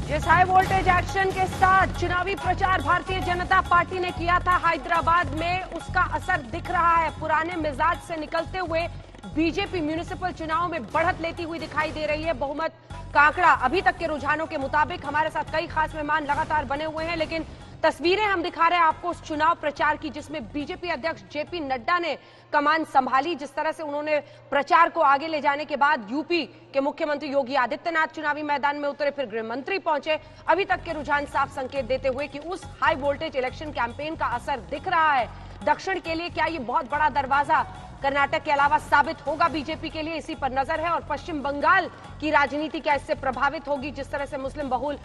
जिस high voltage action के साथ चुनावी प्रचार भारतीय जनता पार्टी ने किया था हैदराबाद में, उसका असर दिख रहा है। पुराने मिजाज से निकलते हुए बीजेपी म्युनिसिपल चुनाव में बढ़त लेती हुई दिखाई दे रही है। बहुमत का आंकड़ा अभी तक के रुझानों के मुताबिक, हमारे साथ कई खास मेहमान लगातार बने हुए हैं, लेकिन तस्वीरें हम दिखा रहे हैं आपको उस चुनाव प्रचार की जिसमें बीजेपी अध्यक्ष जेपी नड्डा ने कमान संभाली। जिस तरह से उन्होंने प्रचार को आगे ले जाने के बाद यूपी के मुख्यमंत्री योगी आदित्यनाथ चुनावी मैदान में उतरे, फिर गृह मंत्री पहुंचे। अभी तक के रुझान साफ संकेत देते हुए कि उस हाई वोल्टेज इलेक्शन कैंपेन का असर दिख रहा है। दक्षिण के लिए क्या ये बहुत बड़ा दरवाजा कर्नाटक के अलावा साबित होगा बीजेपी के लिए, इसी पर नजर है। और पश्चिम बंगाल की राजनीति क्या इससे प्रभावित होगी? जिस तरह से मुस्लिम बहुल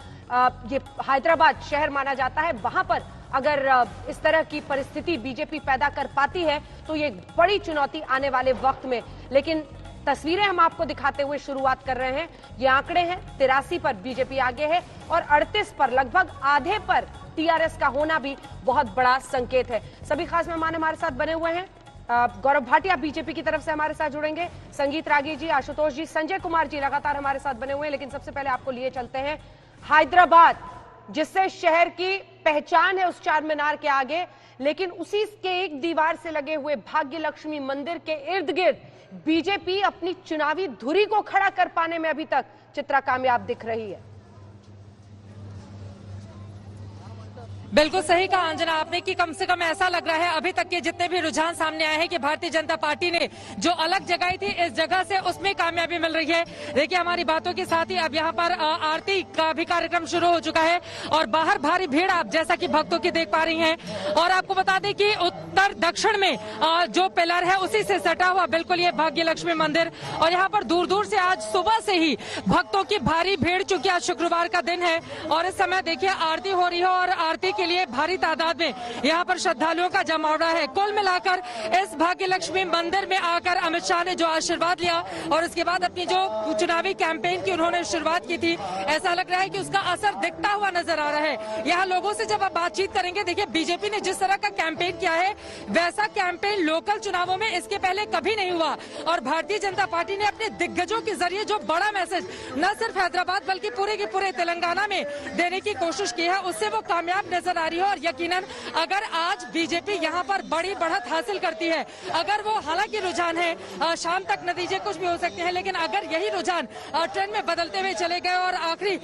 ये हैदराबाद शहर माना जाता है, वहां पर अगर इस तरह की परिस्थिति बीजेपी पैदा कर पाती है तो ये बड़ी चुनौती आने वाले वक्त में। लेकिन तस्वीरें हम आपको दिखाते हुए शुरुआत कर रहे हैं। ये आंकड़े हैं, 83 पर बीजेपी आगे है और 38 पर, लगभग आधे पर टीआरएस का होना भी बहुत बड़ा संकेत है। सभी खास मेहमान हमारे साथ बने हुए हैं। गौरव भाटिया बीजेपी की तरफ से हमारे साथ जुड़ेंगे, संगीत रागी जी, आशुतोष जी, संजय कुमार जी लगातार हमारे साथ बने हुए हैं। लेकिन सबसे पहले आपको लिए चलते हैं हैदराबाद, जिससे शहर की पहचान है उस चार मीनार के आगे, लेकिन उसी के एक दीवार से लगे हुए भाग्य लक्ष्मी मंदिर के इर्द गिर्द बीजेपी अपनी चुनावी धुरी को खड़ा कर पाने में अभी तक चित्रा कामयाब दिख रही है। बिल्कुल सही कहा अंजना आपने कि कम से कम ऐसा लग रहा है अभी तक के जितने भी रुझान सामने आए हैं कि भारतीय जनता पार्टी ने जो अलग जगह थी इस जगह से उसमें कामयाबी मिल रही है। देखिए हमारी बातों के साथ ही अब यहाँ पर आरती का भी कार्यक्रम शुरू हो चुका है और बाहर भारी भीड़ आप जैसा कि भक्तों की देख पा रही हैं। और आपको बता दें कि उत्तर दक्षिण में जो पिलर है उसी से सटा हुआ बिल्कुल ये भाग्य लक्ष्मी मंदिर, और यहाँ पर दूर दूर से आज सुबह से ही भक्तों की भारी भीड़, चूंकि आज शुक्रवार का दिन है और इस समय देखिए आरती हो रही है और आरती के लिए भारी तादाद में यहाँ पर श्रद्धालुओं का जमावड़ा है। कुल मिलाकर इस भाग्य लक्ष्मी मंदिर में आकर अमित शाह ने जो आशीर्वाद लिया और उसके बाद अपनी जो चुनावी कैंपेन की उन्होंने शुरुआत की थी, ऐसा लग रहा है कि उसका असर दिखता हुआ नजर आ रहा है। यहाँ लोगों से जब आप बातचीत करेंगे, देखिए बीजेपी ने जिस तरह का कैंपेन किया है वैसा कैंपेन लोकल चुनावों में इसके पहले कभी नहीं हुआ। और भारतीय जनता पार्टी ने अपने दिग्गजों के जरिए जो बड़ा मैसेज न सिर्फ हैदराबाद बल्कि पूरे के पूरे तेलंगाना में देने की कोशिश की है, उससे वो कामयाब नजर आ रही है। और यकीनन अगर आज बीजेपी यहाँ पर बड़ी बढ़त हासिल करती है, अगर वो, हालांकि रुझान है शाम तक नतीजे कुछ भी हो सकते हैं, लेकिन अगर यही रुझान ट्रेंड में बदलते हुए चले गए और आखिरी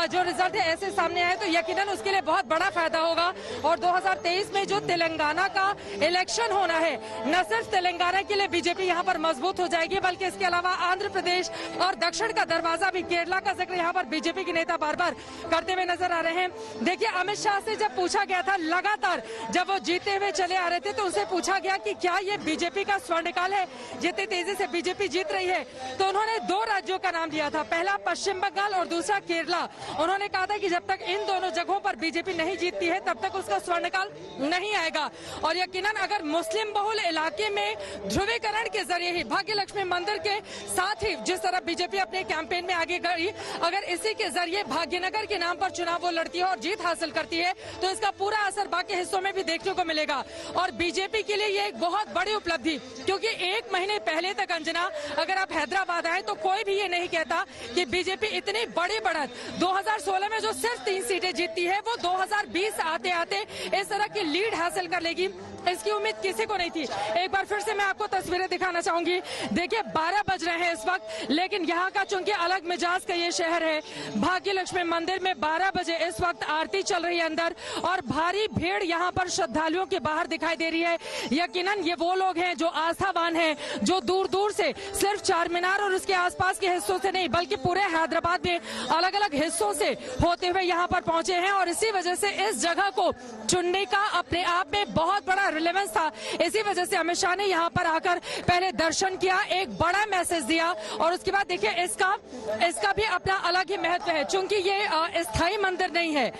जो रिजल्ट है ऐसे सामने आए तो यकीनन उसके लिए बहुत बड़ा फायदा होगा। और 2023 में जो तेलंगाना का इलेक्शन होना है, न सिर्फ तेलंगाना के लिए बीजेपी यहाँ पर मजबूत हो जाएगी बल्कि इसके अलावा आंध्र प्रदेश और दक्षिण का दरवाजा भी, केरला का जिक्र यहाँ पर बीजेपी के नेता बार बार करते हुए नजर आ रहे हैं। देखिए अमित शाह से जब पूछा गया था, लगातार जब वो जीते हुए चले आ रहे थे तो उनसे पूछा गया कि क्या ये बीजेपी का स्वर्णकाल है, जितनी तेजी से बीजेपी जीत रही है, तो उन्होंने दो राज्यों का नाम दिया था, पहला पश्चिम बंगाल और दूसरा केरला। उन्होंने कहा था कि जब तक इन दोनों जगहों पर बीजेपी नहीं जीतती है तब तक उसका स्वर्णकाल नहीं आएगा। और यकीनन अगर मुस्लिम बहुल इलाके में ध्रुवीकरण के जरिए ही भाग्य लक्ष्मी मंदिर के साथ ही जिस तरह बीजेपी अपने कैंपेन में आगे गई, अगर इसी के जरिए भाग्यनगर के नाम पर चुनाव वो लड़ती है और जीत हासिल करती है तो इसका पूरा असर बाकी हिस्सों में भी देखने को मिलेगा। और बीजेपी के लिए ये एक बहुत बड़ी उपलब्धि, क्योंकि एक महीने पहले तक अंजना अगर आप हैदराबाद आए तो कोई भी ये नहीं कहता कि बीजेपी इतनी बड़ी बढ़त 2016 में जो सिर्फ 3 सीटें जीतती है वो 2020 आते आते इस तरह की लीड हासिल कर लेगी, इसकी उम्मीद किसी को नहीं थी। एक बार फिर से मैं आपको तस्वीरें दिखाना चाहूंगी। देखिए 12 बज रहे हैं इस वक्त, लेकिन यहाँ का चूंकि अलग मिजाज का ये शहर है, भाग्य लक्ष्मी मंदिर में 12 बजे इस वक्त आरती चल रही है अंदर और भारी भीड़ यहाँ पर श्रद्धालुओं के बाहर दिखाई दे रही है। यकीनन ये वो लोग हैं जो आस्थावान हैं, जो दूर दूर से सिर्फ चार मीनार और उसके आसपास के हिस्सों से नहीं बल्कि पूरे हैदराबाद में अलग अलग हिस्सों से होते हुए यहाँ पर पहुंचे हैं। और इसी वजह से इस जगह को चुनने का अपने आप में बहुत बड़ा रिलेवेंस था। इसी वजह से अमित शाह ने यहाँ पर आकर पहले दर्शन किया, एक बड़ा मैसेज दिया और उसके बाद देखिए इसका भी अपना अलग ही महत्व है। चूंकि ये स्थायी मंदिर नहीं है,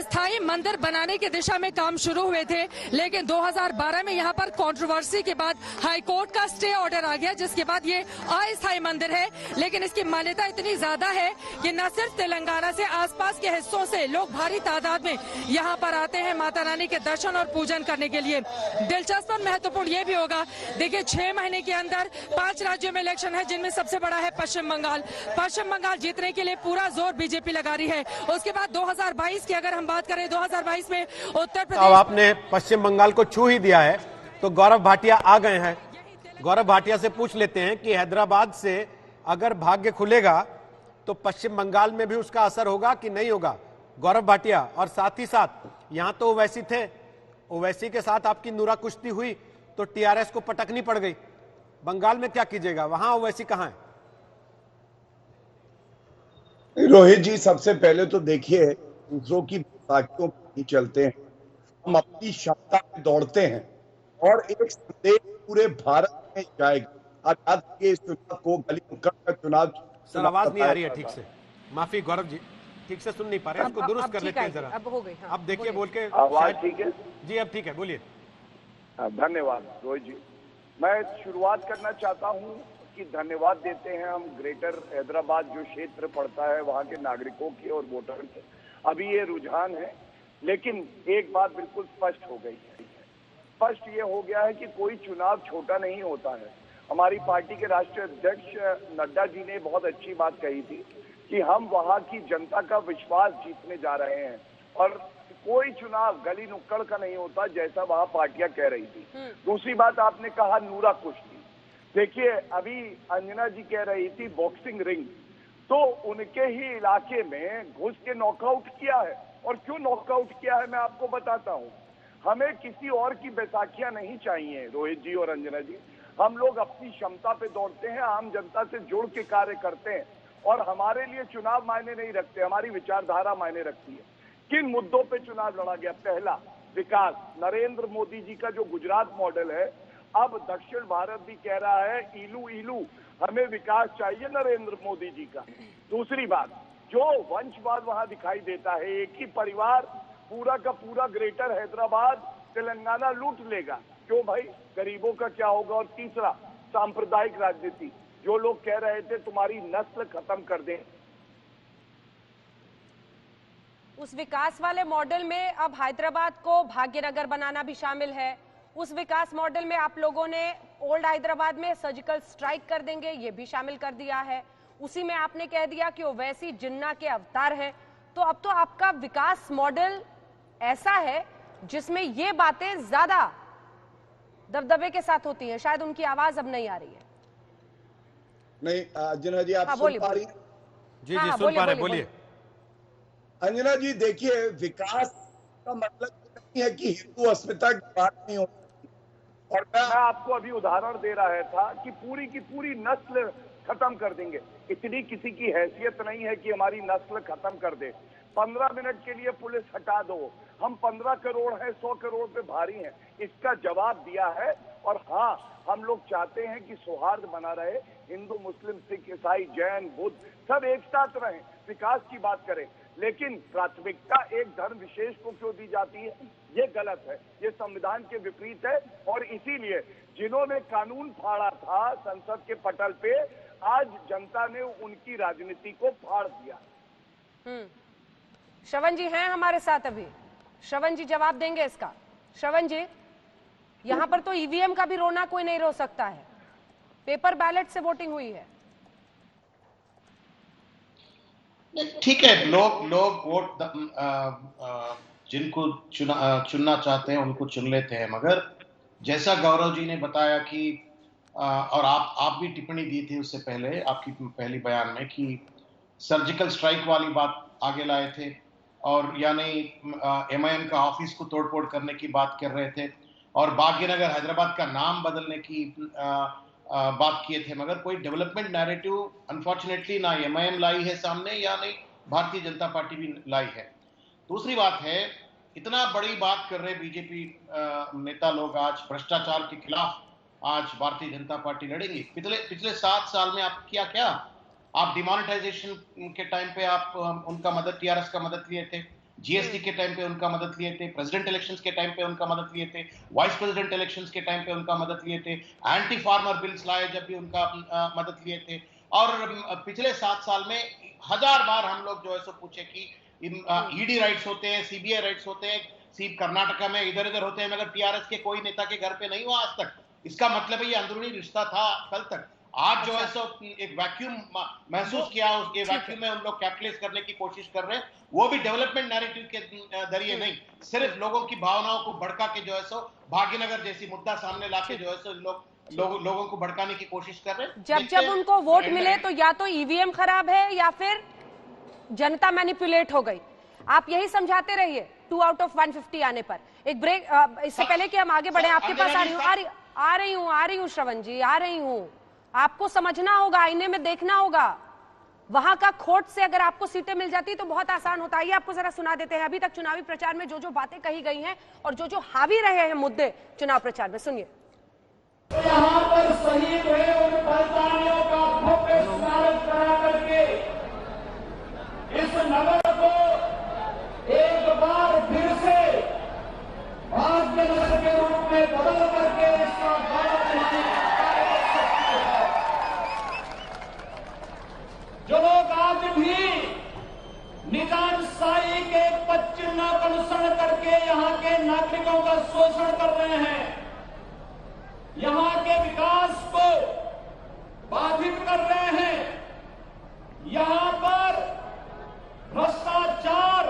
स्थायी मंदिर बनाने की दिशा में काम शुरू हुए थे, लेकिन 2012 में यहाँ पर कंट्रोवर्सी के बाद हाई कोर्ट का स्टे ऑर्डर आ गया, जिसके बाद ये अस्थायी मंदिर है। लेकिन इसकी मान्यता इतनी ज्यादा है कि न सिर्फ तेलंगाना से आसपास के हिस्सों से लोग भारी तादाद में यहाँ पर आते हैं माता रानी के दर्शन और पूजन करने के लिए। दिलचस्प और महत्वपूर्ण ये भी होगा, देखिए 6 महीने के अंदर 5 राज्यों में इलेक्शन है, जिनमें सबसे बड़ा है पश्चिम बंगाल। पश्चिम बंगाल जीतने के लिए पूरा जोर बीजेपी लगा रही है। उसके बाद 2022 की अगर हम बात करें, 2022 में उत्तर प्रदेश, अब आपने पश्चिम बंगाल को छू ही दिया है, तो गौरव भाटिया आ गए हैं। गौरव भाटिया से पूछ लेते हैं कि हैदराबाद से अगर भाग्य खुलेगा तो पश्चिम बंगाल में भी उसका असर होगा कि नहीं होगा। गौरव भाटिया, और साथ ही साथ यहां तो ओवैसी थे, ओवैसी के साथ आपकी नूरा कुश्ती हुई तो टीआरएस को पटकनी पड़ गई। बंगाल में क्या कीजिएगा, वहां ओवैसी कहां है? रोहित जी, सबसे पहले तो देखिए, दूसरों की बैसाखियों पर नहीं चलते हैं, हम अपनी क्षमता पे दौड़ते हैं और एक संदेश पूरे भारत में जाएगा। आज के इस चुनाव को गली नुक्कड़ का चुनाव। सर आवाज नहीं आ रही है ठीक से, माफी गौरव जी, ठीक से सुन नहीं पा रहे, इसको दुरुस्त कर लेते हैं जरा। अब हो गई, हाँ, अब देखिए बोल के आवाज ठीक है जी, अब ठीक है, बोलिए। धन्यवाद रोहित जी। मैं शुरुआत करना चाहता हूं कि धन्यवाद देते हैं हम ग्रेटर हैदराबाद जो क्षेत्र पड़ता है वहां के नागरिकों की और वोटर के। अभी ये रुझान है, लेकिन एक बात बिल्कुल स्पष्ट हो गई है। स्पष्ट ये हो गया है कि कोई चुनाव छोटा नहीं होता है। हमारी पार्टी के राष्ट्रीय अध्यक्ष नड्डा जी ने बहुत अच्छी बात कही थी कि हम वहां की जनता का विश्वास जीतने जा रहे हैं और कोई चुनाव गली नुक्कड़ का नहीं होता, जैसा वहां पार्टियां कह रही थी। दूसरी बात आपने कहा नूरा कुश्ती। देखिए, अभी अंजना जी कह रही थी बॉक्सिंग रिंग, तो उनके ही इलाके में घुस के नॉकआउट किया है। और क्यों नॉकआउट किया है मैं आपको बताता हूं। हमें किसी और की बैसाखियां नहीं चाहिए रोहित जी और अंजना जी। हम लोग अपनी क्षमता पे दौड़ते हैं, आम जनता से जुड़ के कार्य करते हैं और हमारे लिए चुनाव मायने नहीं रखते, हमारी विचारधारा मायने रखती है। किन मुद्दों पे चुनाव लड़ा गया? पहला, विकास। नरेंद्र मोदी जी का जो गुजरात मॉडल है, अब दक्षिण भारत भी कह रहा है इलू इलू, हमें विकास चाहिए नरेंद्र मोदी जी का। दूसरी बात, जो वंशवाद वहां दिखाई देता है, एक ही परिवार पूरा का पूरा ग्रेटर हैदराबाद तेलंगाना लूट लेगा, क्यों भाई? गरीबों का क्या होगा? और तीसरा, सांप्रदायिक राजनीति। जो लोग कह रहे थे तुम्हारी नस्ल खत्म कर दें, उस विकास वाले मॉडल में अब हैदराबाद को भाग्यनगर बनाना भी शामिल है। उस विकास मॉडल में आप लोगों ने ओल्ड हैदराबाद में सर्जिकल स्ट्राइक कर देंगे, ये भी शामिल कर दिया है। उसी में आपने कह दिया कि ओवैसी जिन्ना के अवतार हैं। तो अब तो आपका विकास मॉडल ऐसा है जिसमें ये बातें ज्यादा दबदबे के साथ होती हैं। शायद उनकी आवाज अब नहीं आ रही है। नहीं, अंजना जी, आप हाँ, सुन पा रही हैं? जी हाँ, जी, हाँ, सुन पा रहे, बोलिए। बोलिए। अंजना जी, देखिए, विकास का मतलब नहीं है कि हिंदू अस्मिता की बात नहीं होती। और मैं आपको अभी उदाहरण दे रहा था कि पूरी की पूरी नस्ल खत्म कर देंगे। इतनी किसी की हैसियत नहीं है कि हमारी नस्ल खत्म कर दे। 15 मिनट के लिए पुलिस हटा दो, हम 15 करोड़ हैं, 100 करोड़ पे भारी हैं, इसका जवाब दिया है। और हाँ, हम लोग चाहते हैं कि सौहार्द बना रहे, हिंदू मुस्लिम सिख ईसाई जैन बुद्ध सब एक साथ रहें, विकास की बात करें। लेकिन प्राथमिकता एक धर्म विशेष को क्यों दी जाती है? ये गलत है, ये संविधान के विपरीत है। और इसीलिए जिन्होंने कानून फाड़ा था संसद के पटल पे, आज जनता ने उनकी राजनीति को फाड़ दिया। श्रवण जी हैं हमारे साथ अभी। श्रवण जी जवाब देंगे इसका। श्रवण जी, यहां पर तो ईवीएम का भी रोना कोई नहीं रो सकता है, पेपर बैलेट से वोटिंग हुई है। ठीक है, लोग वोट जिनको चुनना चाहते हैं उनको चुन लेते हैं। मगर जैसा गौरव जी ने बताया कि और आप भी टिप्पणी दी थी उससे पहले आपकी पहली बयान में कि सर्जिकल स्ट्राइक वाली बात आगे लाए थे और यानी एमआईएम का ऑफिस को तोड़फोड़ करने की बात कर रहे थे और भाग्यनगर हैदराबाद का नाम बदलने की बात किए थे। मगर कोई डेवलपमेंट नैरेटिव अनफॉर्चुनेटली ना एमआईएम लाई है सामने, या नहीं भारतीय जनता पार्टी भी लाई है। दूसरी बात है, इतना बड़ी बात कर रहे बीजेपी नेता लोग आज भ्रष्टाचार के खिलाफ आज भारतीय जनता पार्टी लड़ेगी। पिछले 7 साल में आप किया क्या? आप डिमोनेटाइजेशन के टाइम पे आप उनका मदद, टीआरएस का मदद लिए थे, जीएसटी के टाइम पे उनका मदद लिए थे, प्रेसिडेंट इलेक्शंस के टाइम पे उनका मदद लिए थे, वाइस प्रेसिडेंट इलेक्शंस के टाइम पे उनका मदद लिए थे, एंटी फार्मर बिल्स लाए जब भी उनका मदद लिए थे। और पिछले 7 साल में 1000 बार हम लोग जो है सो पूछे कि ईडी राइट्स होते हैं, सीबीआई राइट्स होते हैं, सिर्फ कर्नाटका में इधर उधर होते हैं, मगर टीआरएस के कोई नेता के घर पे नहीं हुआ आज तक। इसका मतलब है ये अंदरूनी रिश्ता था कल तक। आज जो है सो एक वैक्यूम महसूस किया, उसके वैक्यूम में उन लोग कैपिटलाइज करने की कोशिश कर रहे हैं, वो भी डेवलपमेंट नैरेटिव के जरिए नहीं, सिर्फ लोगों की भावनाओं को भड़का के जो है सो भाग्यनगर जैसी मुद्दा सामने लाके जो है सो लोगों को भड़काने की कोशिश कर रहे हैं। जब उनको वोट मिले तो या तो ईवीएम खराब है या फिर जनता मैनिपुलेट हो गई। आप यही समझाते रहिए 2 आउट ऑफ 150 आने पर। एक ब्रेक, इससे पहले कि हम आगे बढ़े, आपके पास आ रही हूँ श्रवण जी, आ रही हूँ। आपको समझना होगा, आईने में देखना होगा। वहां का खोट से अगर आपको सीटें मिल जाती तो बहुत आसान होता है। ये आपको जरा सुना देते हैं अभी तक चुनावी प्रचार में जो जो बातें कही गई हैं और जो जो हावी रहे हैं मुद्दे चुनाव प्रचार में, सुनिए। यहाँ पर शहीद हुए उन बलिदानियों का भव्य स्मारक करा करके इस नगर को एक बार फिर से भाग्य नगर के रूप में बदल करके इसका जो लोग आज भी निजामशाही के पदचिन्ह का अनुसरण करके यहाँ के नागरिकों का शोषण कर रहे हैं, यहाँ के विकास को बाधित कर रहे हैं, यहाँ पर भ्रष्टाचार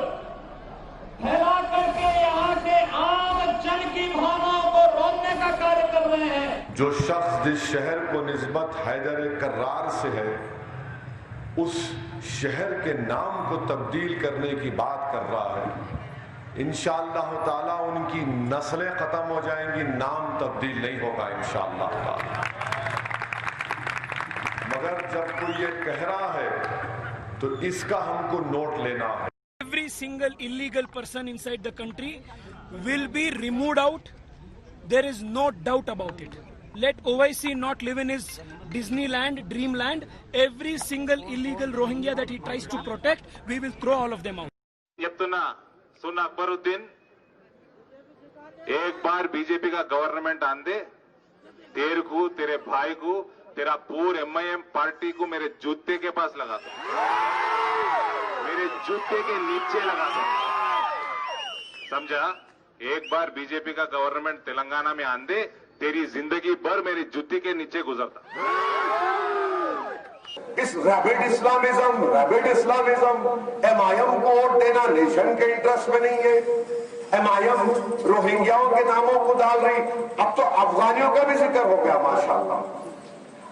फैला करके यहाँ के आम जन की भावनाओं को रोकने का कार्य कर रहे हैं। जो शख्स जिस शहर को निस्बत हैदर कर्रार से है, उस शहर के नाम को तब्दील करने की बात कर रहा है। इंशाअल्लाह ताला उनकी नस्लें खत्म हो जाएंगी, नाम तब्दील नहीं होगा इंशाअल्लाह ताला। मगर जब कोई ये कह रहा है तो इसका हमको नोट लेना है। Every single illegal person inside the country will be removed out. There is no doubt about it. Let OIC not live in his Disneyland, dreamland. Every single illegal Rohingya that he tries to protect, we will throw all of them out. చెప్తున్నా సున్నా అక్బరుద్దీన్, एक बार BJP का government आंदे, तेरे को, तेरे भाई को, तेरा पूरे MIM पार्टी को मेरे जूते के पास लगा दो, मेरे जूते के नीचे लगा दो, समझा? एक बार बीजेपी का गवर्नमेंट तेलंगाना में आंदे, तेरी जिंदगी भर मेरी जूती के नीचे गुजरता। इस रैबिड इस्लामिज्म MIM को वोट देना नेशन के इंटरेस्ट में नहीं है। MIM रोहिंग्याओं के नामों को डाल रही, अब तो अफगानियों का भी जिक्र हो गया माशाल्लाह।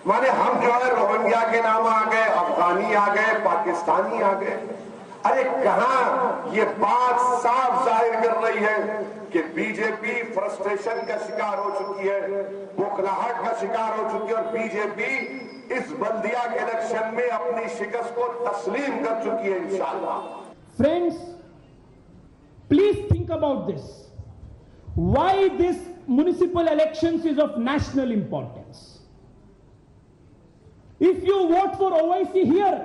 माने हम जो है रोहिंग्या के नाम आ गए, अफगानी आ गए, पाकिस्तानी आ गए। अरे कहां ये बात साफ जाहिर कर रही है कि बीजेपी फ्रस्ट्रेशन का शिकार हो चुकी है, बुखलाहट का शिकार हो चुकी है और बीजेपी इस बल्दिया के इलेक्शन में अपनी शिकस्त को तस्लीम कर चुकी है इंशाअल्लाह। Friends, please think about this. Why this municipal elections is of national importance. If you vote for OIC here,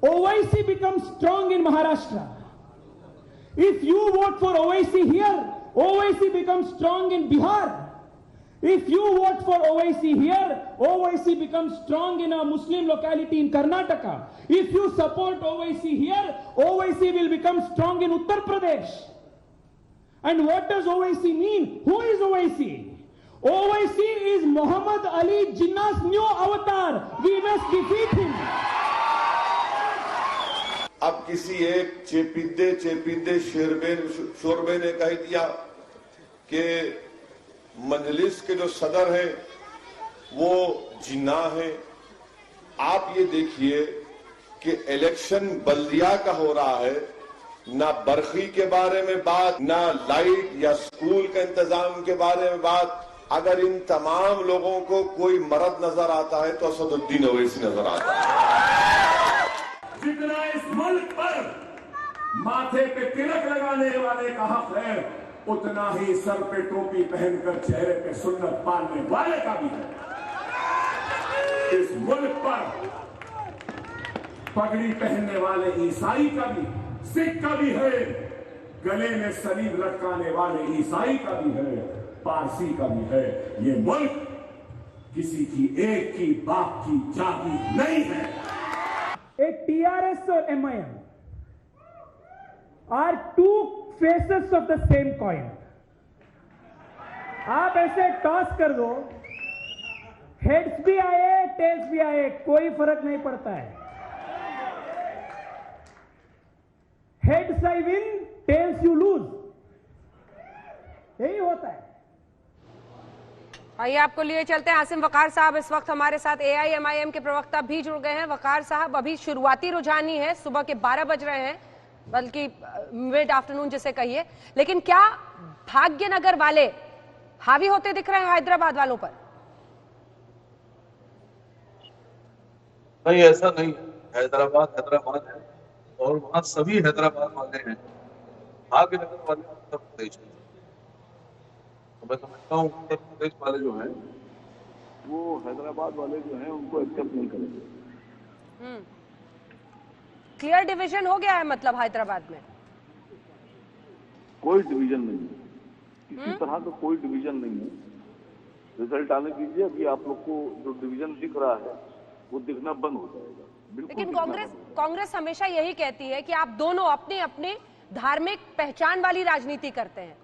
OIC becomes strong in Maharashtra. If you vote for OIC here, OIC becomes strong in Bihar. If you vote for OIC here, OIC becomes strong in a Muslim locality in Karnataka. If you support OIC here, OIC will become strong in Uttar Pradesh. And what does OIC mean? Who is OIC? OIC is Muhammad Ali Jinnah's new avatar. We must defeat him. अब किसी एक चेपीदे शोरबे ने कह दिया कि मजलिस के जो सदर है वो जिन्ना है। आप ये देखिए कि इलेक्शन बल्दिया का हो रहा है, ना बरखी के बारे में बात, ना लाइट या स्कूल का इंतजाम के बारे में बात। अगर इन तमाम लोगों को कोई मर्द नजर आता है तो असदुद्दीन ओवैसी नजर आता है। जितना इस मुल्क पर माथे पे तिलक लगाने वाले का हक है, उतना ही सर पे टोपी पहनकर चेहरे पे सुन्नत पालने वाले का भी है। इस मुल्क पर पगड़ी पहनने वाले ईसाई का भी, सिख का भी है, गले में सलीब लटकाने वाले ईसाई का भी है, पारसी का भी है। ये मुल्क किसी की एक की बाप की जाति नहीं है। A TRS or MIM are two faces of the same coin. आप ऐसे टॉस कर दो, हेड्स भी आए टेल्स भी आए, कोई फर्क नहीं पड़ता है। Heads I win, tells you lose, यही होता है। आइए आपको लिए चलते हैं। आसिम वकार साहब इस वक्त हमारे साथ AIMIM के प्रवक्ता भी जुड़ गए हैं। वकार साहब, अभी शुरुआती रुझान ही है, सुबह के 12 बज रहे हैं, बल्कि मिड आफ्टरनून जिसे कहिए, लेकिन क्या भाग्यनगर वाले हावी होते दिख रहे हैं हैदराबाद वालों पर? नहीं, ऐसा नहीं है। हैदराबाद है और वहाँ सभी हैदराबाद वाले हैं। भाग्यनगर वाले उत्तर प्रदेश है। तो मैं समझता हूँ उत्तर प्रदेश वाले जो हैं वो हैदराबाद वाले जो हैं उनको एक्सेप्ट नहीं करेंगे। क्लियर डिवीजन हो गया है मतलब हैदराबाद में? कोई डिवीजन नहीं है, किसी तरह का कोई डिवीजन नहीं है। रिजल्ट आने दीजिए, अभी आप लोग को जो डिवीजन दिख रहा है वो दिखना बंद हो जाएगा। लेकिन कांग्रेस हमेशा यही कहती है कि आप दोनों अपनी अपनी धार्मिक पहचान वाली राजनीति करते हैं,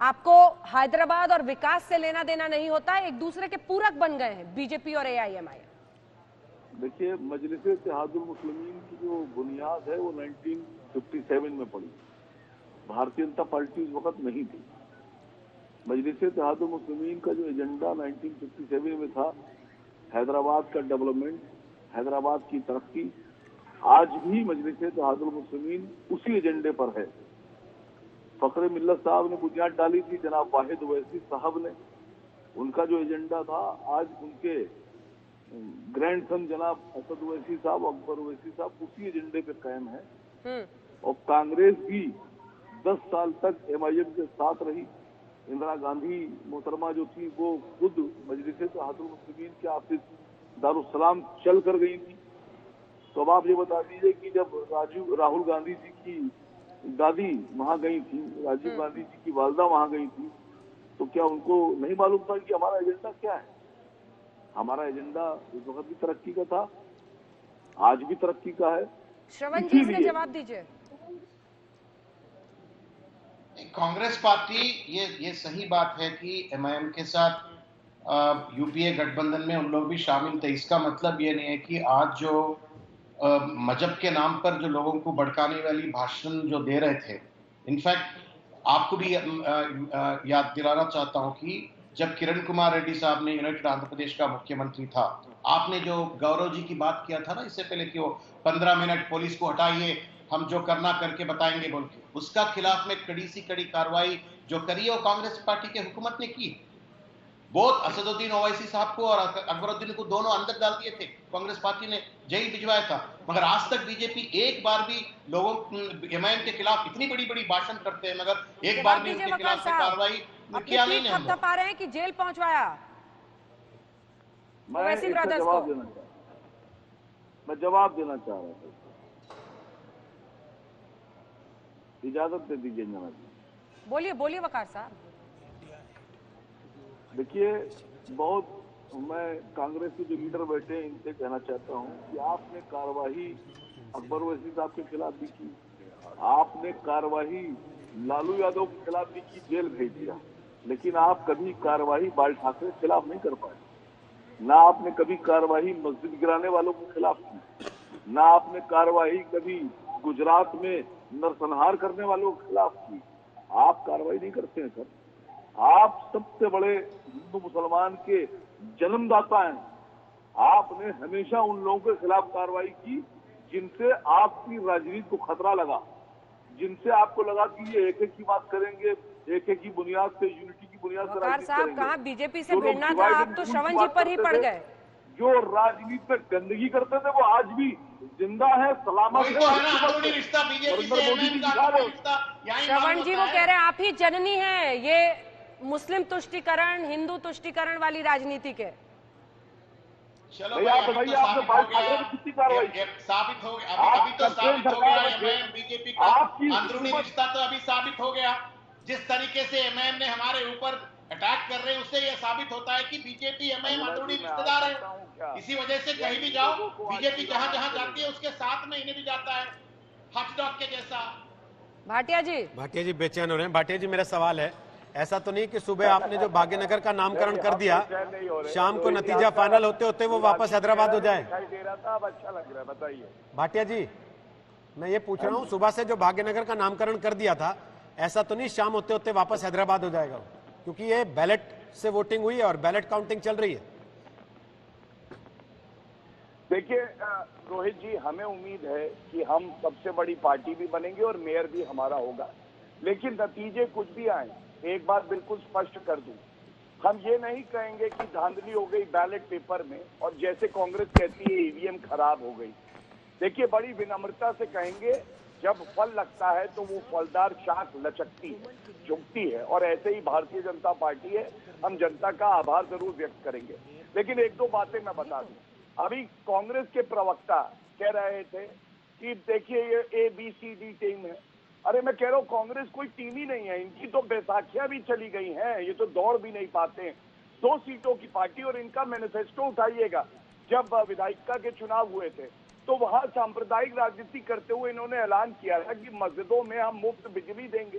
आपको हैदराबाद और विकास से लेना देना नहीं होता है, एक दूसरे के पूरक बन गए हैं बीजेपी और AIMIM। देखिए, मजलिस इत्तेहादुल मुस्लिमीन की जो बुनियाद है वो 1957 में पड़ी। भारतीय जनता पार्टी उस वक्त नहीं थी। मजलिस इत्तेहादुल मुस्लिमीन का जो एजेंडा 1957 में था, हैदराबाद का डेवलपमेंट, हैदराबाद की तरक्की, आज भी मजलिस इत्तेहादुल मुस्लिमीन उसी एजेंडे पर है। फखरे मिल्लत साहब ने बुनियाद डाली थी, जनाब वाहिद ओवैसी साहब ने। उनका जो एजेंडा था, आज उनके ग्रैंडसन जनाब असद ओवैसी साहब, अकबर ओवैसी साहब उसी एजेंडे पे कायम है। और कांग्रेस भी 10 साल तक MIM के साथ रही। इंदिरा गांधी मोहतरमा जो थी वो खुद मजलिस इत्तेहादुल मुस्लिमीन के ऑफिस दारुस्सलाम चल कर गई थी। तो अब आप ये बता दीजिए कि जब राहुल गांधी जी की दादी वहां गई थी, राजीव गांधी जी की वालदा वहां गई थी, तो क्या उनको नहीं मालूम था कि हमारा एजेंडा क्या है? हमारा एजेंडा उस वक्त भी तरक्की का था, आज भी तरक्की का है। श्रवण जी, इसका जवाब दीजिए। कांग्रेस पार्टी, ये सही बात है कि MIM के साथ UPA गठबंधन में उन लोग भी शामिल थे। इसका मतलब ये नहीं है कि आज जो मजहब के नाम पर जो लोगों को भड़काने वाली भाषण जो दे रहे थे, इनफैक्ट आपको भी याद दिलाना चाहता हूं कि जब किरण कुमार रेड्डी साहब ने यूनाइटेड आंध्र प्रदेश का मुख्यमंत्री था, आपने जो गौरव जी की बात किया था ना इससे पहले कि वो 15 मिनट पुलिस को हटाइए, हम जो करना करके बताएंगे बोल के, उसका खिलाफ में कड़ी सी कड़ी कार्रवाई जो करी है वो कांग्रेस पार्टी की हुकूमत ने की। बहुत असदुद्दीन ओवैसी साहब को और अकबरुद्दीन को दोनों अंदर डाल दिए थे, कांग्रेस पार्टी ने जेल भिजवाया था। मगर आज तक बीजेपी एक बार भी लोगों MIM के खिलाफ इतनी बड़ी बड़ी भाषण करते हैं मगर एक बार भी उनके खिलाफ से कार्रवाई किया नहीं है। हम पा रहे हैं कि जेल पहुंचवाया ओवैसी ब्रदर्स को। मैं जवाब देना चाह रहा था, इजाजत दे दीजिए जनाब। बोलिए बोलिए वकार साहब। देखिए, मैं कांग्रेस के जो लीडर बैठे हैं इनसे कहना चाहता हूं कि आपने कार्रवाई अकबर ओवैसी साहब के खिलाफ भी की, आपने कार्रवाई लालू यादव के खिलाफ भी की, जेल भेज दिया, लेकिन आप कभी कार्रवाई बाल ठाकरे के खिलाफ नहीं कर पाए। ना आपने कभी कार्रवाई मस्जिद गिराने वालों के खिलाफ की, ना आपने कार्रवाई कभी गुजरात में नरसंहार करने वालों के खिलाफ की। आप कार्रवाई नहीं करते हैं सर। आप सबसे बड़े हिंदू मुसलमान के जन्मदाता हैं। आपने हमेशा उन लोगों के खिलाफ कार्रवाई की जिनसे आपकी राजनीति को खतरा लगा, जिनसे आपको लगा कि ये एक एक की बात करेंगे, एक एक की बुनियाद से, यूनिटी की बुनियाद से राजनीति करेंगे। कहाँ बीजेपी से भिड़ना था, आप तो श्रवण जी पर ही पड़ गए। जो राजनीति में गंदगी करते थे वो आज भी जिंदा है, सलामत है। श्रवण जी वो कह रहे हैं आप ही जननी हैं ये मुस्लिम तुष्टीकरण, हिंदू तुष्टीकरण वाली राजनीति के। चलो भाई, आपने बाल ठाकरे में कितनी कार्रवाई साबित हो गया, अभी तो साबित हो गया MIM बीजेपी का अंदरूनी रिश्ता तो अभी साबित हो गया। जिस तरीके से MIM ने हमारे ऊपर अटैक कर रहे हैं उससे यह साबित होता है कि बीजेपी MIM अंदरूनी रिश्तेदार है। इसी वजह से कहीं भी जाओ बीजेपी जहां जहां जाती है उसके साथ में इन्हें भी जाता है, हॉटडॉग के जैसा। भाटिया जी बेचैन हो रहे हैं। भाटिया जी मेरा सवाल है, ऐसा तो नहीं कि सुबह आपने जो भाग्यनगर का नामकरण कर दिया, शाम को नतीजा फाइनल होते होते वो वापस हैदराबाद हो जाए? दिखाई दे रहा था, अब अच्छा लग रहा है, बताइए। भाटिया जी मैं ये पूछ रहा हूँ, सुबह से जो भाग्यनगर का नामकरण कर दिया था, ऐसा तो नहीं शाम होते होते वापस हैदराबाद हो जाएगा? क्योंकि ये बैलेट से वोटिंग हुई है और बैलेट काउंटिंग चल रही है। देखिए रोहित जी, हमें उम्मीद है कि हम सबसे बड़ी पार्टी भी बनेंगे और मेयर भी हमारा होगा, लेकिन नतीजे कुछ भी आए, एक बात बिल्कुल स्पष्ट कर दूं, हम ये नहीं कहेंगे कि धांधली हो गई बैलेट पेपर में और जैसे कांग्रेस कहती है ईवीएम खराब हो गई। देखिए बड़ी विनम्रता से कहेंगे, जब फल लगता है तो वो फलदार शाख लचकती है, झुकती है, और ऐसे ही भारतीय जनता पार्टी है, हम जनता का आभार जरूर व्यक्त करेंगे। लेकिन एक दो बातें मैं बता दूं, अभी कांग्रेस के प्रवक्ता कह रहे थे कि देखिए ये ABCD टीम है। अरे मैं कह रहा हूँ कांग्रेस कोई टीम ही नहीं है, इनकी तो बैसाखियां भी चली गई हैं, ये तो दौड़ भी नहीं पाते हैं। 2 सीटों की पार्टी, और इनका मैनिफेस्टो उठाइएगा, जब विधायिका के चुनाव हुए थे तो वहां सांप्रदायिक राजनीति करते हुए इन्होंने ऐलान किया था कि मस्जिदों में हम मुफ्त बिजली देंगे।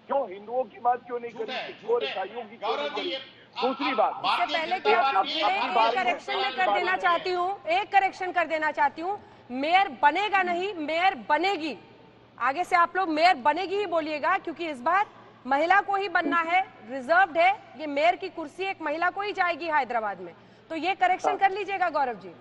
क्यों हिंदुओं की बात क्यों नहीं करी, सिखों और ईसाइयों की क्यों नहीं करी? दूसरी बात, इससे पहले कि आप लोग एक करेक्शन में कर देना चाहती हूँ, एक करेक्शन कर देना चाहती हूँ, मेयर बनेगा नहीं, मेयर बनेगी। आगे से आप लोग मेयर बनेगी ही बोलिएगा, क्योंकि इस बार महिला को ही बनना है, रिजर्व्ड है ये मेयर की कुर्सी, एक महिला को ही जाएगी हैदराबाद में। तो ये करेक्शन कर लीजिएगा गौरव जी।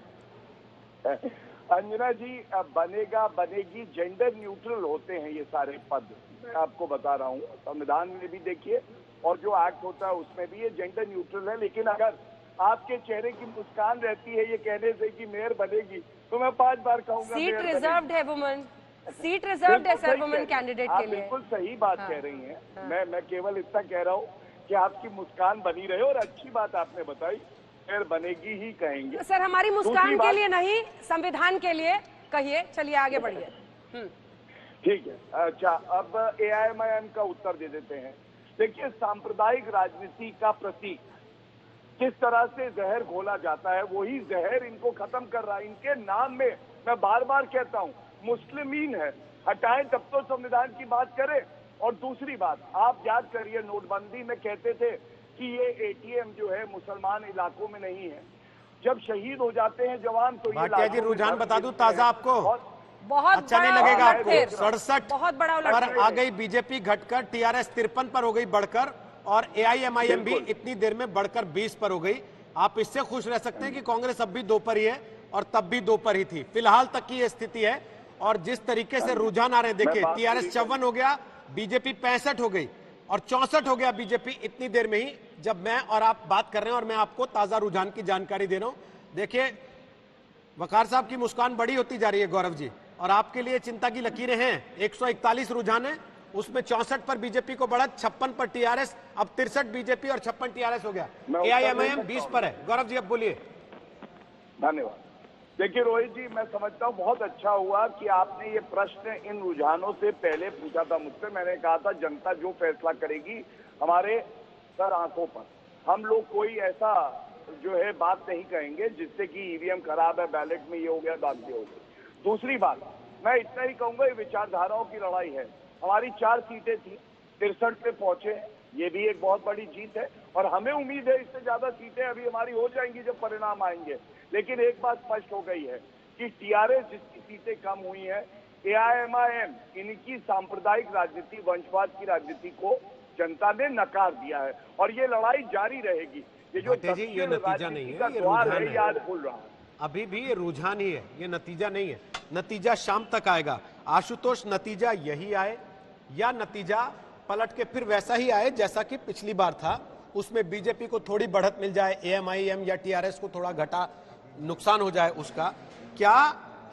अंजना जी, बनेगा बनेगी जेंडर न्यूट्रल होते हैं ये सारे पद, मैं आपको बता रहा हूँ। संविधान में भी देखिए और जो एक्ट होता है उसमें भी ये जेंडर न्यूट्रल है। लेकिन अगर आपके चेहरे की मुस्कान रहती है ये कहने से कि मेयर बनेगी, तो मैं 5 बार कहूंगा सीट रिजर्व्ड है वुमेन, सीट रिजर्व्ड है सर वुमेन कैंडिडेट के लिए। बिल्कुल सही बात कह रही हैं। मैं केवल इतना कह रहा हूँ कि आपकी मुस्कान बनी रहे, और अच्छी बात आपने बताई, मेयर बनेगी ही कहेंगे। सर हमारी मुस्कान के लिए नहीं, संविधान के लिए कहिए। चलिए आगे बढ़िए। ठीक है, अच्छा अब AIMIM का उत्तर दे देते हैं। देखिए सांप्रदायिक राजनीति का प्रतीक किस तरह से जहर घोला जाता है, वही जहर इनको खत्म कर रहा है। इनके नाम में मैं बार बार कहता हूँ मुस्लिमीन है, हटाएं तब तो संविधान की बात करें। और दूसरी बात, आप याद करिए नोटबंदी में कहते थे कि ये ATM जो है मुसलमान इलाकों में नहीं है, जब शहीद हो जाते हैं जवान तो भाटिया जी रुझान बता दूं ताजा आपको, बहुत अच्छा नहीं लगेगा आपको। 67 बहुत बड़ा पर आ गई बीजेपी, घटकर TRS 53 पर हो गई बढ़कर, और AIMIM भी इतनी देर में बढ़कर 20 पर हो गई। आप इससे खुश रह सकते हैं कि कांग्रेस अब भी 2 पर ही है और तब भी 2 पर ही थी। फिलहाल तक की ये स्थिति है। और जिस तरीके से रुझान आ रहे हैं, देखिए TRS 54 हो गया, बीजेपी 65 हो गई और 64 हो गया बीजेपी इतनी देर में ही, जब मैं और आप बात कर रहे हैं। और मैं आपको ताजा रुझान की जानकारी दे रहा हूं। देखिए वकार साहब की मुस्कान बड़ी होती जा रही है गौरव जी, और आपके लिए चिंता की लकीरें हैं। 141 रुझान है, उसमें 64 पर बीजेपी को बढ़त, 56 पर TRS, अब 63 बीजेपी और 56 TRS हो गया। AIMIM 20 पर है। गौरव जी अब बोलिए। धन्यवाद। देखिए रोहित जी, मैं समझता हूँ बहुत अच्छा हुआ कि आपने ये प्रश्न इन रुझानों से पहले पूछा था मुझसे। मैंने कहा था जनता जो फैसला करेगी हमारे सर आंखों पर, हम लोग कोई ऐसा जो है बात नहीं कहेंगे जिससे कि EVM खराब है, बैलेट में ये हो गया, दाखिल हो गई। दूसरी बात, मैं इतना ही कहूंगा ये विचारधाराओं की लड़ाई है। हमारी 4 सीटें थी, 63 पे पहुंचे, ये भी एक बहुत बड़ी जीत है। और हमें उम्मीद है इससे ज्यादा सीटें अभी हमारी हो जाएंगी जब परिणाम आएंगे। लेकिन एक बात स्पष्ट हो गई है कि TRS जिसकी सीटें कम हुई है, AIMIM इनकी सांप्रदायिक राजनीति, वंशवाद की राजनीति को जनता ने नकार दिया है, और ये लड़ाई जारी रहेगी। ये जो ये नतीजा नहीं है, ये द्वार रुझान है, याद भूल रहा है। अभी भी ये रुझान ही है, ये नतीजा नहीं है। नतीजा शाम तक आएगा। आशुतोष, नतीजा यही आए या नतीजा पलट के फिर वैसा ही आए जैसा कि पिछली बार था, उसमें बीजेपी को थोड़ी बढ़त मिल जाए, AIMIM या TRS को थोड़ा घटा नुकसान हो जाए उसका, क्या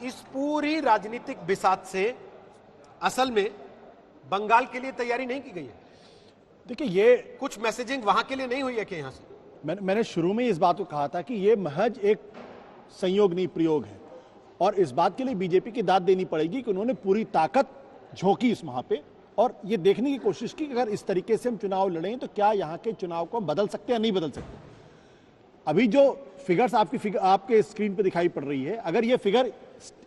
इस पूरी राजनीतिक बिसात से असल में बंगाल के लिए तैयारी नहीं की गई है? देखिए ये कुछ मैसेजिंग वहां के लिए नहीं हुई है कि यहां से? मैंने शुरू में इस बात को कहा था कि ये महज एक संयोग नहीं प्रयोग है, और इस बात के लिए बीजेपी की दाद देनी पड़ेगी कि उन्होंने पूरी ताकत झोंकी इस वहां पे, और ये देखने की कोशिश की कि अगर इस तरीके से हम चुनाव लड़ें तो क्या यहाँ के चुनाव को बदल सकते हैं या नहीं बदल सकते। अभी जो फिगर्स आपके स्क्रीन पे दिखाई पड़ रही है, अगर ये फिगर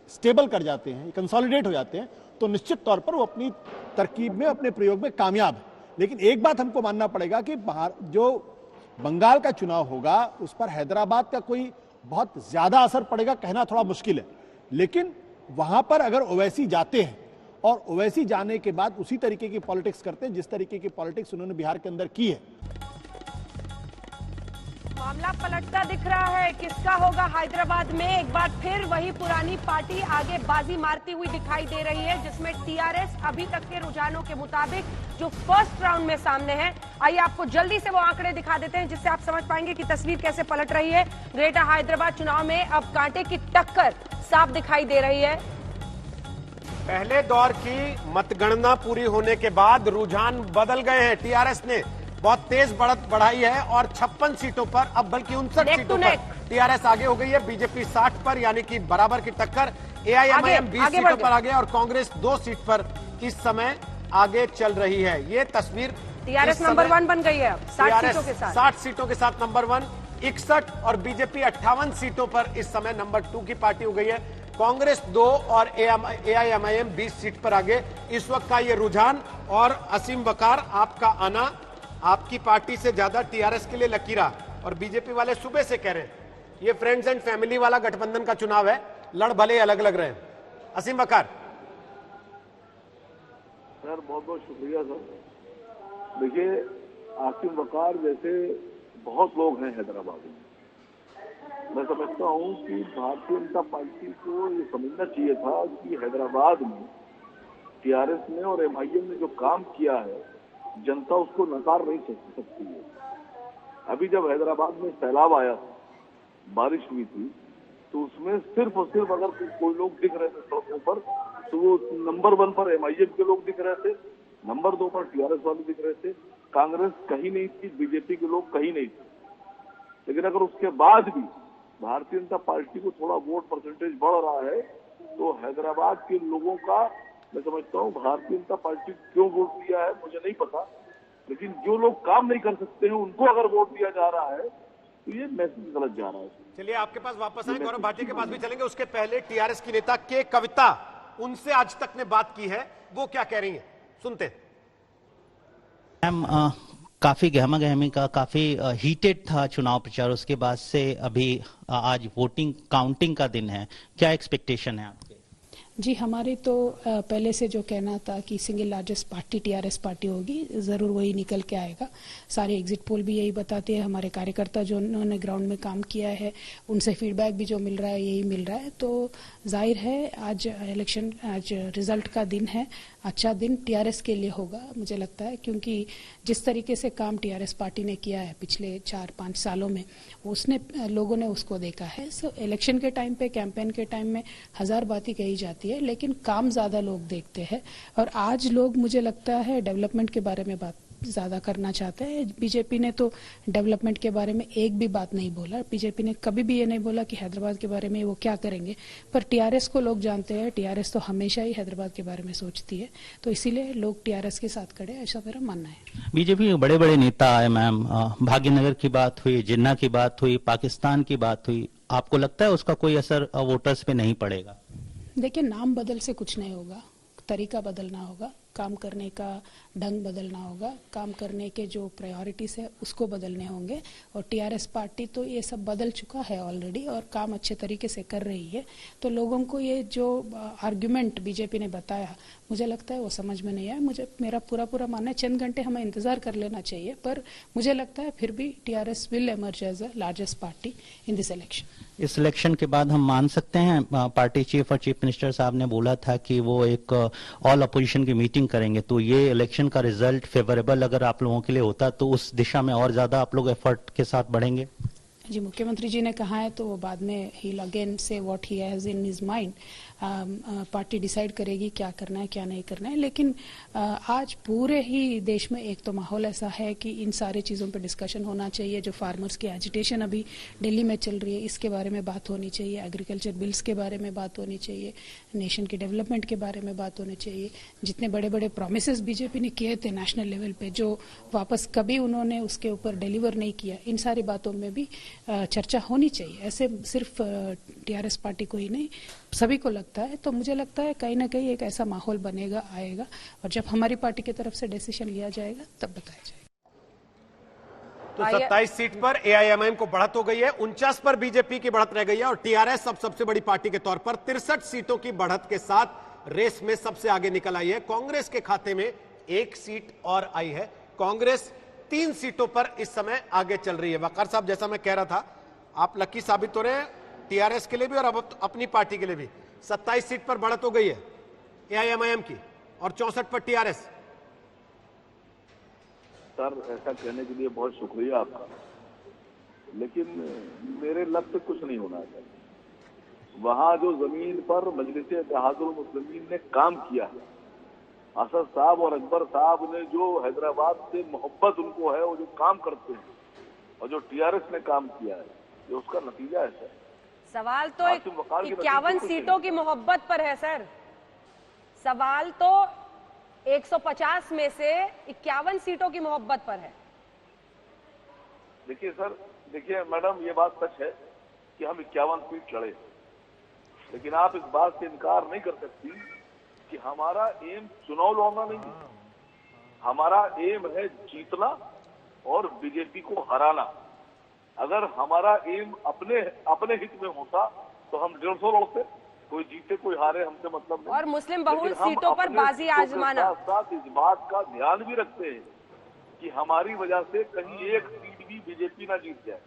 स्टेबल कर जाते हैं, कंसोलिडेट हो जाते हैं, तो निश्चित तौर पर वो अपनी तरकीब में, अपने प्रयोग में कामयाब है। लेकिन एक बात हमको मानना पड़ेगा कि जो बंगाल का चुनाव होगा उस पर हैदराबाद का कोई बहुत ज्यादा असर पड़ेगा कहना थोड़ा मुश्किल है। लेकिन वहां पर अगर ओवैसी जाते हैं और ओवैसी जाने के बाद उसी तरीके की पॉलिटिक्स करते हैं जिस तरीके की पॉलिटिक्स उन्होंने बिहार के अंदर की है, मामला पलटता दिख रहा है। किसका होगा हैदराबाद में? एक बार फिर वही पुरानी पार्टी आगे बाजी मारती हुई दिखाई दे रही है, जिसमें टीआरएस अभी तक के रुझानों के मुताबिक जो फर्स्ट राउंड में सामने है। आइए आपको जल्दी से वो आंकड़े दिखा देते हैं जिससे आप समझ पाएंगे कि तस्वीर कैसे पलट रही है। ग्रेटर हैदराबाद चुनाव में अब कांटे की टक्कर साफ दिखाई दे रही है। पहले दौर की मतगणना पूरी होने के बाद रुझान बदल गए हैं। टीआरएस ने बहुत तेज बढ़त बढ़ाई है और 56 सीटों पर, अब बल्कि 59 सीटों पर टीआरएस आगे हो गई है। बीजेपी 60 पर, यानी कि बराबर की टक्कर। एआईएमआईएम 20 सीटों पर आगे और कांग्रेस 2 सीट पर इस समय आगे चल रही है। ये तस्वीर टीआरएस नंबर 1 बन गई है 60 सीटों के साथ। 60 सीटों के साथ नंबर 1, 61 और बीजेपी 58 सीटों पर इस समय नंबर 2 की पार्टी हो गई है। कांग्रेस 2 और एआईएमआईएम 20 सीट पर आगे। इस वक्त का ये रुझान। और असीम वकार, आपका आना आपकी पार्टी से ज्यादा टीआरएस के लिए लकीरा, और बीजेपी वाले सुबह से कह रहे हैं ये फ्रेंड्स एंड फैमिली वाला गठबंधन का चुनाव है, लड़ भले अलग अलग रहे। असीम वकार सर, बहुत बहुत शुक्रिया सर। देखिए, आसिम वकार जैसे बहुत लोग हैं हैदराबाद में। मैं समझता हूं कि भारतीय जनता पार्टी को ये समझना चाहिए था कि हैदराबाद में टीआरएस ने और एमआईएम ने जो काम किया है जनता उसको नकार नहीं सकती है। अभी जब हैदराबाद में सैलाब आया, बारिश हुई थी, तो उसमें सिर्फ और सिर्फ अगर कोई लोग दिख रहे थे सड़कों पर तो वो नंबर 1 पर एमआईएम के लोग दिख रहे थे, नंबर 2 पर टीआरएस वाले दिख रहे थे, कांग्रेस कहीं नहीं थी, बीजेपी के लोग कहीं नहीं थे। लेकिन अगर उसके बाद भी भारतीय जनता पार्टी को थोड़ा वोट परसेंटेज बढ़ रहा है तो हैदराबाद के लोगों का, मैं समझता हूँ भारतीय जनता पार्टी क्यों वोट दिया है मुझे नहीं पता, लेकिन जो लोग काम नहीं कर सकते हैं उनको अगर वोट दिया जा रहा है तो ये मैसेज गलत जा रहा है। चलिए आपके पास वापस आए, गौरव भाटिया के पास भी चलेंगे। उसके पहले टीआरएस की नेता के कविता, उनसे आज तक ने बात की है, वो क्या कह रही है, सुनते हैं। मैम, काफी गहमा गहमी का, काफी हीटेड था चुनाव प्रचार, उसके बाद से अभी आज वोटिंग काउंटिंग का दिन है, क्या एक्सपेक्टेशन है आपके? जी, हमारे तो पहले से जो कहना था कि single largest party TRS party होगी, जरूर वही निकल के आएगा। सारे एग्जिट पोल भी यही बताते हैं, हमारे कार्यकर्ता जो उन्होंने ग्राउंड में काम किया है उनसे फीडबैक भी जो मिल रहा है यही मिल रहा है। तो जाहिर है आज इलेक्शन, आज रिजल्ट का दिन है, अच्छा दिन टीआरएस के लिए होगा मुझे लगता है, क्योंकि जिस तरीके से काम टीआरएस पार्टी ने किया है पिछले 4-5 सालों में, उसने लोगों ने उसको देखा है। सो इलेक्शन के टाइम पे, कैंपेन के टाइम में 1000 बातें कही जाती है, लेकिन काम ज्यादा लोग देखते हैं। और आज लोग मुझे लगता है डेवलपमेंट के बारे में बात ज्यादा करना चाहते हैं। बीजेपी ने तो डेवलपमेंट के बारे में एक भी बात नहीं बोला, बीजेपी ने कभी भी ये नहीं बोला कि हैदराबाद के बारे में वो क्या करेंगे, पर टीआरएस को लोग जानते हैं, टीआरएस तो हमेशा ही हैदराबाद के बारे में सोचती है, तो इसीलिए लोग टीआरएस के साथ खड़े, ऐसा मेरा मानना है। बीजेपी के बड़े बड़े नेता आए मैम, भाग्यनगर की बात हुई, जिन्ना की बात हुई, पाकिस्तान की बात हुई, आपको लगता है उसका कोई असर वोटर्स पे नहीं पड़ेगा? देखिए, नाम बदल से कुछ नहीं होगा, तरीका बदलना होगा, काम करने का ढंग बदलना होगा, काम करने के जो प्रायोरिटीज है उसको बदलने होंगे। और टीआरएस पार्टी तो ये सब बदल चुका है ऑलरेडी और काम अच्छे तरीके से कर रही है। तो लोगों को ये जो आर्ग्यूमेंट बीजेपी ने बताया, मुझे लगता है वो समझ में नहीं आया। मेरा पूरा मानना है चंद घंटे हमें इंतजार कर लेना चाहिए, पर मुझे लगता है फिर भी TRS will emerge as a largest party in this election. इस इलेक्शन के बाद हम मान सकते हैं, पार्टी चीफ और चीफ मिनिस्टर साहब ने बोला था कि वो एक ऑल अपोजिशन की मीटिंग करेंगे, तो ये इलेक्शन का रिजल्ट फेवरेबल अगर आप लोगों के लिए होता तो उस दिशा में और ज्यादा आप लोग एफर्ट के साथ बढ़ेंगे? जी, मुख्यमंत्री जी ने कहा है तो वो बाद में ही अगेन से what he has in his mind. Party decide करेगी क्या करना है क्या नहीं करना है, लेकिन आज पूरे ही देश में एक तो माहौल ऐसा है कि इन सारी चीज़ों पर डिस्कशन होना चाहिए। जो फार्मर्स की एजिटेशन अभी दिल्ली में चल रही है, इसके बारे में बात होनी चाहिए, एग्रीकल्चर बिल्स के बारे में बात होनी चाहिए, नेशन के डेवलपमेंट के बारे में बात होनी चाहिए। जितने बड़े बड़े प्रोमिसेस बीजेपी ने किए थे नेशनल लेवल पे, जो वापस कभी उन्होंने उसके ऊपर डिलीवर नहीं किया, इन सारी बातों में भी चर्चा होनी चाहिए। ऐसे सिर्फ टीआरएस पार्टी को ही नहीं, सभी को लगता है। तो मुझे लगता है कहीं ना कहीं एक ऐसा माहौल बनेगा, आएगा, और जब हमारी पार्टी की तरफ से डिसीजन लिया जाएगा तब बताया जाएगा। तो 27 सीट पर एआईएमआईएम को बढ़त हो गई है, 49 पर बीजेपी की बढ़त रह गई है और टीआरएस अब सबसे बड़ी पार्टी के तौर पर 63 सीटों की बढ़त के साथ रेस में सबसे आगे निकल आई है। कांग्रेस के खाते में 1 सीट और आई है। कांग्रेस 3 सीटों पर इस समय आगे चल रही है। वकार साहब, जैसा मैं कह रहा था, आप लकी साबित हो रहे हैं टीआरएस के लिए भी और अब अपनी पार्टी के लिए भी। 27 सीट पर बढ़त हो गई है एआईएमआईएम की और 64 पर टीआरएस। सर, ऐसा कहने के लिए बहुत शुक्रिया आपका, लेकिन मेरे लक्ष्य कुछ नहीं होना चाहिए। वहां जो जमीन पर मजलिस इत्तेहादुल मुस्लिमीन ने काम किया है, असद साहब और अकबर साहब ने जो हैदराबाद से मोहब्बत उनको है, वो जो काम करते हैं, और जो टीआरएस ने काम किया है, ये उसका नतीजा है सर। सवाल तो 51 सीटों की मोहब्बत पर है सर। सवाल तो 150 में से 51 सीटों की मोहब्बत पर है। देखिए सर, देखिए मैडम, ये बात सच है कि हम 51 सीट लड़े, लेकिन आप इस बात से इनकार नहीं कर सकती कि हमारा एम चुनाव लड़ना नहीं है। हमारा एम है जीतना और बीजेपी को हराना। अगर हमारा एम अपने हित में होता तो हम 150 लड़ते, कोई जीते कोई हारे हमसे मतलब नहीं। और मुस्लिम बहुल सीटों पर बाजी आजमाना। साथ इस बात का ध्यान भी रखते हैं कि हमारी वजह से कहीं एक सीट भी बीजेपी ना जीत जाए।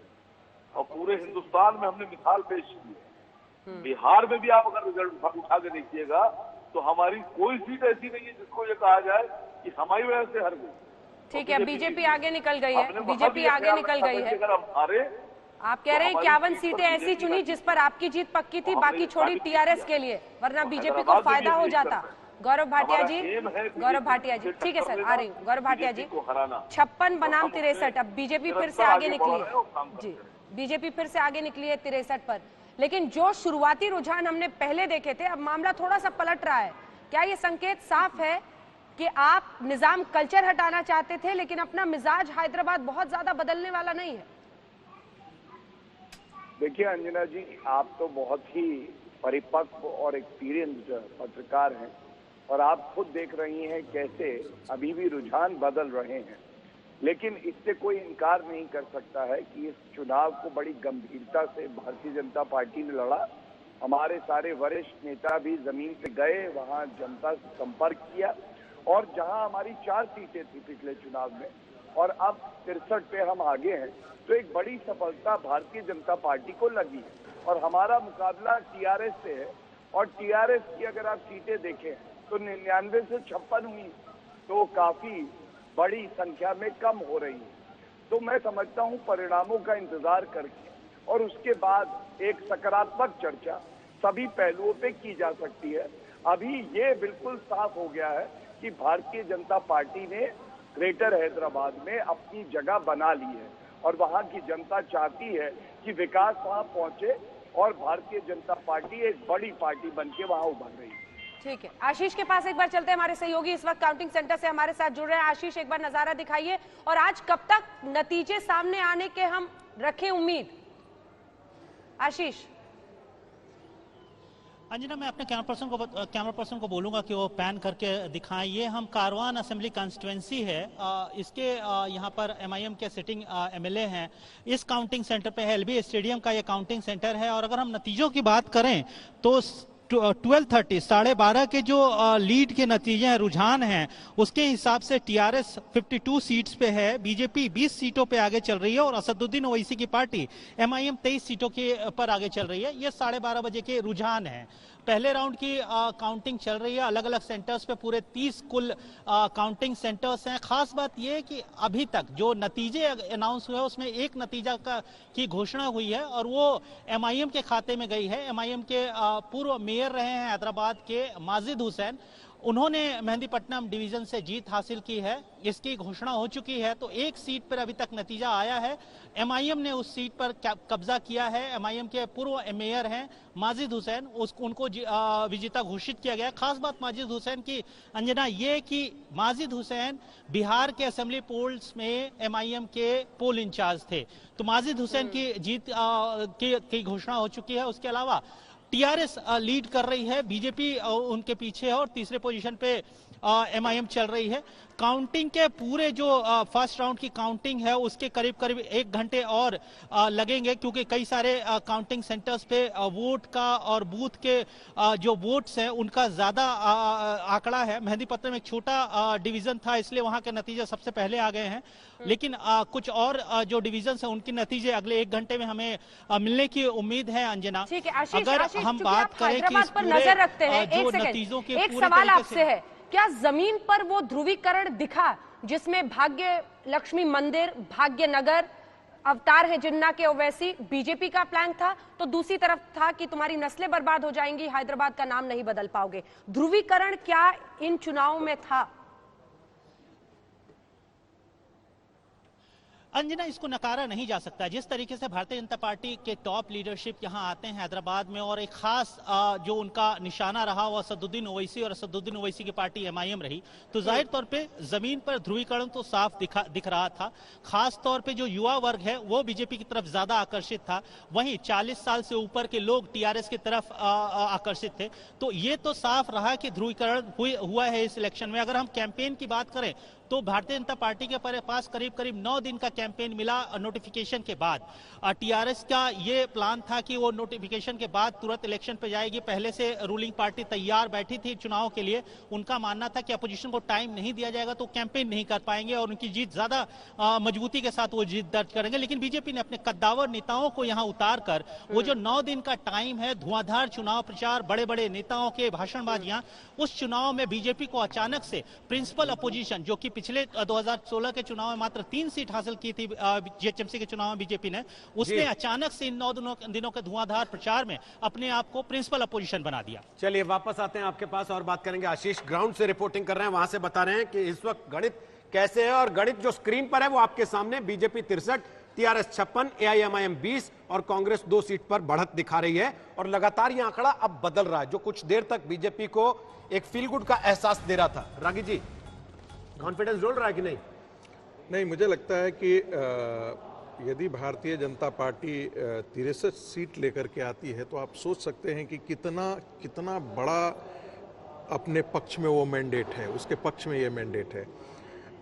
और पूरे हिंदुस्तान में हमने मिसाल पेश की है। बिहार में भी आप अगर रिजल्ट उठा के देखिएगा तो हमारी कोई सीट ऐसी नहीं है जिसको ये कहा जाए कि हमारी वजह से हार गई। ठीक है, बीजेपी आगे निकल गई है, बीजेपी आगे निकल गई है। अगर हम हारे, आप कह रहे हैं 51 सीटें ऐसी चुनी जिस पर आपकी जीत पक्की थी, बाकी छोड़ी टीआरएस के लिए, वरना बीजेपी को फायदा हो जाता। गौरव भाटिया जी, गौरव भाटिया जी, ठीक है सर, आ रही हूँ। गौरव भाटिया जी, 56 बनाम 63, अब बीजेपी फिर से आगे निकली है। जी, बीजेपी फिर से आगे निकली है 63 पर। लेकिन जो शुरुआती रुझान हमने पहले देखे थे, अब मामला थोड़ा सा पलट रहा है। क्या ये संकेत साफ है कि आप निजाम कल्चर हटाना चाहते थे, लेकिन अपना मिजाज हैदराबाद बहुत ज्यादा बदलने वाला नहीं है? देखिए अंजना जी, आप तो बहुत ही परिपक्व और एक्सपीरियंस्ड पत्रकार हैं और आप खुद देख रही हैं कैसे अभी भी रुझान बदल रहे हैं। लेकिन इससे कोई इनकार नहीं कर सकता है कि इस चुनाव को बड़ी गंभीरता से भारतीय जनता पार्टी ने लड़ा। हमारे सारे वरिष्ठ नेता भी जमीन पे गए, वहां जनता से संपर्क किया, और जहां हमारी 4 सीटें थी पिछले चुनाव में और अब 63 पे हम आगे हैं, तो एक बड़ी सफलता भारतीय जनता पार्टी को लगी है। और हमारा मुकाबला टीआरएस से है, और टीआरएस की अगर आप सीटें देखें तो 99 से 56 हुई, तो काफी बड़ी संख्या में कम हो रही है। तो मैं समझता हूं परिणामों का इंतजार करके और उसके बाद एक सकारात्मक चर्चा सभी पहलुओं पे की जा सकती है। अभी ये बिल्कुल साफ हो गया है कि भारतीय जनता पार्टी ने ग्रेटर हैदराबाद में अपनी जगह बना ली है और वहां की जनता चाहती है कि विकास वहां पहुंचे और भारतीय जनता पार्टी एक बड़ी पार्टी बनके वहां उभर रही है। ठीक है, आशीष के पास एक बार चलते हैं। हमारे सहयोगी इस वक्त काउंटिंग सेंटर से हमारे साथ जुड़ रहे हैं। आशीष, एक बार नजारा दिखाइए, और आज कब तक नतीजे सामने आने के हम रखें उम्मीद? आशीष। अंजना, मैं अपने कैमरा पर्सन को बोलूंगा कि वो पैन करके दिखाएं। ये हम कारवान असेंबली कॉन्स्टिट्यूएंसी है, इसके यहाँ पर एमआईएम के सिटिंग एमएलए हैं। इस काउंटिंग सेंटर पे एलबी स्टेडियम का ये काउंटिंग सेंटर है, और अगर हम नतीजों की बात करें तो 12:30 12:30 के जो लीड के नतीजे हैं, रुझान हैं, उसके हिसाब से टीआरएस 52 सीट्स पे है, बीजेपी 20 सीटों पे आगे चल रही है, और असदुद्दीन ओवैसी की पार्टी एमआईएम 23 सीटों के पर आगे चल रही है। ये 12:30 बजे के रुझान है। पहले राउंड की काउंटिंग चल रही है, अलग अलग सेंटर्स पे पूरे 30 कुल काउंटिंग सेंटर्स हैं। खास बात यह है कि अभी तक जो नतीजे अनाउंस हुए उसमें एक नतीजा की घोषणा हुई है, और वो एमआईएम के खाते में गई है। एमआईएम के पूर्व मेयर रहे हैं हैदराबाद के माजिद हुसैन, उन्होंने मेहंदीपट्टनम डिवीजन से जीत हासिल की है, इसकी घोषणा हो चुकी है। तो एक सीट पर अभी तक नतीजा आया है, एमआईएम ने उस सीट पर कब्जा किया है। एमआईएम के पूर्व मेयर हैं माजिद हुसैन, उनको विजेता घोषित किया गया। खास बात माजिद हुसैन की अंजना ये कि माजिद हुसैन बिहार के असेंबली पोल्स में एमआईएम के पोल इंचार्ज थे, तो माजिद हुसैन की जीत की घोषणा हो चुकी है। उसके अलावा टीआरएस लीड कर रही है, बीजेपी उनके पीछे है और तीसरे पोजीशन पे एमआईएम चल रही है। काउंटिंग के पूरे जो फर्स्ट राउंड की काउंटिंग है उसके करीब करीब 1 घंटे और लगेंगे, क्योंकि कई सारे काउंटिंग सेंटर्स पे वोट का और बूथ के जो वोट्स हैं उनका ज्यादा आंकड़ा है। मेहंदीपट्टनम एक छोटा डिवीजन था, इसलिए वहां के नतीजे सबसे पहले आ गए हैं, लेकिन कुछ और जो डिवीजन है उनके नतीजे अगले 1 घंटे में हमें मिलने की उम्मीद है। अंजना, ठीक है आशीष, अगर आशीष, हम बात करें कि इस पर नजर रखते हैं, जो एक नतीजों के एक पूरे सवाल तरीके आपसे से है, क्या जमीन पर वो ध्रुवीकरण दिखा जिसमें भाग्य लक्ष्मी मंदिर, भाग्य नगर, अवतार है जिन्ना के ओवैसी बीजेपी का प्लान था, तो दूसरी तरफ था कि तुम्हारी नस्लें बर्बाद हो जाएंगी, हैदराबाद का नाम नहीं बदल पाओगे। ध्रुवीकरण क्या इन चुनावों में था? अंजना, इसको नकारा नहीं जा सकता। जिस तरीके से भारतीय जनता पार्टी के टॉप लीडरशिप यहां आते हैं हैदराबाद में, और एक खास जो उनका निशाना रहा वो असदुद्दीन ओवैसी और असदुद्दीन ओवैसी की पार्टी एमआईएम रही, तो जाहिर तौर पे जमीन पर ध्रुवीकरण तो साफ दिख रहा था। खास तौर पे जो युवा वर्ग है वो बीजेपी की तरफ ज्यादा आकर्षित था, वहीं 40 साल से ऊपर के लोग टीआरएस की तरफ आकर्षित थे। तो ये तो साफ रहा कि ध्रुवीकरण हुआ है इस इलेक्शन में। अगर हम कैंपेन की बात करें तो भारतीय जनता पार्टी के पास करीब करीब 9 दिन का कैंपेन मिला नोटिफिकेशन के बाद। टीआरएस का ये प्लान था कि वो नोटिफिकेशन के बाद तुरंत इलेक्शन पे जाएगी। पहले से रूलिंग पार्टी तैयार बैठी थी चुनाव के लिए, उनका मानना था कि अपोजिशन को टाइम नहीं दिया जाएगा तो कैंपेन नहीं कर पाएंगे और उनकी जीत ज्यादा मजबूती के साथ वो जीत दर्ज करेंगे। लेकिन बीजेपी ने अपने कद्दावर नेताओं को यहाँ उतार कर वो जो 9 दिन का टाइम है, धुआंधार चुनाव प्रचार, बड़े बड़े नेताओं के भाषणबाजियां, उस चुनाव में बीजेपी को अचानक से प्रिंसिपल अपोजिशन, जो कि पिछले 2016 के चुनाव में मात्र 3 सीट हासिल की थी जीएचएमसी के चुनाव में बीजेपी ने, उसने अचानक से इन 9 दिनों के धुआंधार प्रचार में अपने आप को प्रिंसिपल अपोजिशन बना दिया। चलिए वापस आते हैं आपके पास और बात करेंगे। आशीष ग्राउंड से रिपोर्टिंग कर रहे हैं, वहां से बता रहे हैं कि इस वक्त गणित कैसे है, और गणित जो स्क्रीन पर है वो आपके सामने, बीजेपी 63, टीआरएस 56, एआईएमआईएम 20 और कांग्रेस 2 सीट पर बढ़त दिखा रही है। और लगातार यह आंकड़ा अब बदल रहा है, जो कुछ देर तक बीजेपी को एक फील गुड का एहसास दे रहा था। रागी जी, कॉन्फिडेंस डोल रहा है कि नहीं? नहीं, मुझे लगता है कि यदि भारतीय जनता पार्टी 63 सीट लेकर के आती है तो आप सोच सकते हैं कि कितना बड़ा अपने पक्ष में वो मैंडेट है, उसके पक्ष में ये मैंडेट है।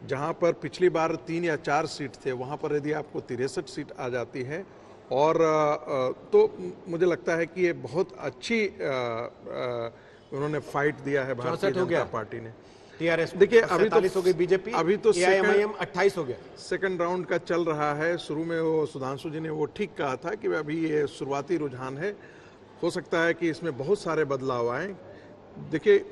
जहां पर पिछली बार 3 या 4 सीट थे, वहां पर यदि आपको 63 सीट आ जाती है और तो मुझे लगता है कि ये बहुत अच्छी उन्होंने फाइट दिया है भारतीय जनता पार्टी ने। टीआरएस देखिए अभी तो हो गई बीजेपी, अभी तो एआईएमआईएम 28 हो गया। सेकंड राउंड का चल रहा है। शुरू में वो सुधांशु जी ने वो ठीक कहा था कि अभी ये शुरुआती रुझान है, हो सकता है कि इसमें बहुत सारे बदलाव आए। देखिए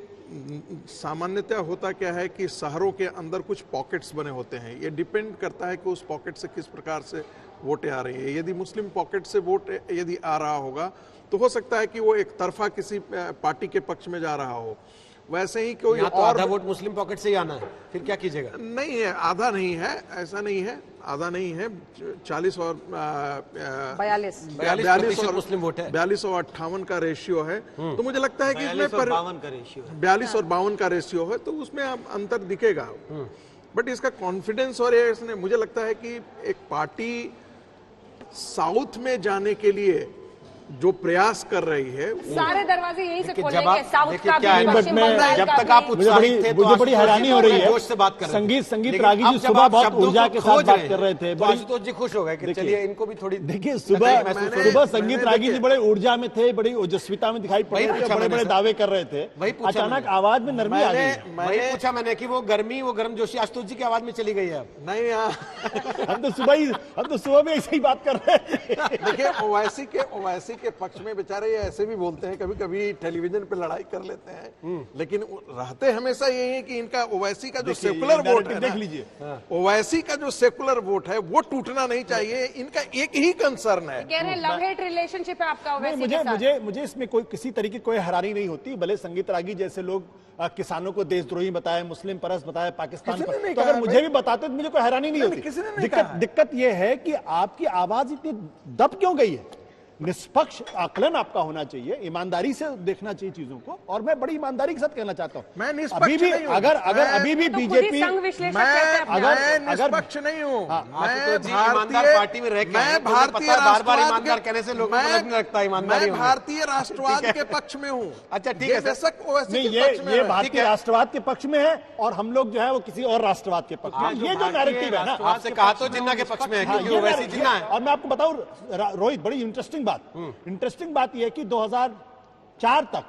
सामान्यतः होता क्या है कि शहरों के अंदर कुछ पॉकेट्स बने होते हैं, ये डिपेंड करता है कि उस पॉकेट से किस प्रकार से वोटें आ रही है। यदि मुस्लिम पॉकेट से वोट यदि आ रहा होगा तो हो सकता है कि वो एक तरफा किसी पार्टी के पक्ष में जा रहा हो। वैसे ही कोई तो आधा वोट मुस्लिम पॉकेट से ही आना है, फिर क्या कीजिएगा? नहीं है, आधा नहीं है, ऐसा नहीं है, आधा नहीं है, 40 और 42 मुस्लिम वोट है, 42 और 58 का रेशियो है। तो मुझे लगता है कि इसमें 42 और 52 का रेशियो है, तो उसमें अंतर दिखेगा। बट इसका कॉन्फिडेंस और ये मुझे लगता है कि एक पार्टी साउथ में जाने के लिए जो प्रयास कर रही है, सारे दरवाजे यहीं से खोलेंगे, साउथ का भी, पश्चिम बंगाल जब तक आप उत्साहित थे, मुझे बड़ी हैरानी हो रही है, जोश से बात कर रहे थे। संगीत रागी जी सुबह बहुत ऊर्जा के साथ बात कर रहे थे, आशुतोष जी खुश हो गए कि चलिए इनको भी थोड़ी। देखिए सुबह संगीत रागी जी बड़े ऊर्जा में थे, बड़ी ओजस्विता में दिखाई पड़ रहे थे, बड़े बड़े दावे कर रहे थे, अचानक आवाज में नरमी आ गई। वही पूछा मैंने कि वो गर्मजोशी आशुतोष जी की आवाज में चली गई है। नहीं, हम तो सुबह में ऐसे ही बात कर रहे हैं। देखिए ओवैसी के पक्ष में बेचारे ये ऐसे भी बोलते हैं, कभी कभी टेलीविजन पे लड़ाई कर लेते हैं, लेकिन रहते हमेशा यही है कि इनका ओवैसी का जो सेकुलर वोट है, देख लीजिए, ओवैसी का जो सेकुलर वोट है वो टूटना नहीं चाहिए। इनका एक ही कंसर्न है। कह रहे लव हेट रिलेशनशिप है आपका ओवैसी के साथ। मुझे इसमें कोई किसी तरीके कोई हैरानी नहीं होती। भले संगीत रागी जैसे लोग किसानों को देशद्रोही बताए, मुस्लिम परस्त बताए, पाकिस्तान पर, तो अगर मुझे भी बताते तो मुझे कोई हैरानी नहीं होती। दिक्कत यह है कि आपकी आवाज इतनी दब क्यों गई है। निष्पक्ष आकलन आपका होना चाहिए, ईमानदारी से देखना चाहिए चीजों को, और मैं बड़ी ईमानदारी के साथ कहना चाहता हूं, मैं निष्पक्ष नहीं हूं। अगर अभी भी बीजेपी, मैं निष्पक्ष नहीं हूं, ईमानदार पार्टी में रह के मैं भारतीय बार-बार ईमानदार कहने से लोगों को लगने लगता है ईमानदारी। मैं भारतीय राष्ट्रवाद के पक्ष में हूं। अच्छा ठीक है सर, ये भारतीय राष्ट्रवाद के पक्ष में है और हम लोग जो है वो किसी और राष्ट्रवाद के पक्ष में। ये जो नैरेटिव है ना, आपसे कहा तो जिन्ना के पक्ष में है, क्योंकि ओवैसी जिन्ना है। और मैं आपको बताऊं रोहित, बड़ी इंटरेस्टिंग बात यह है कि 2004 तक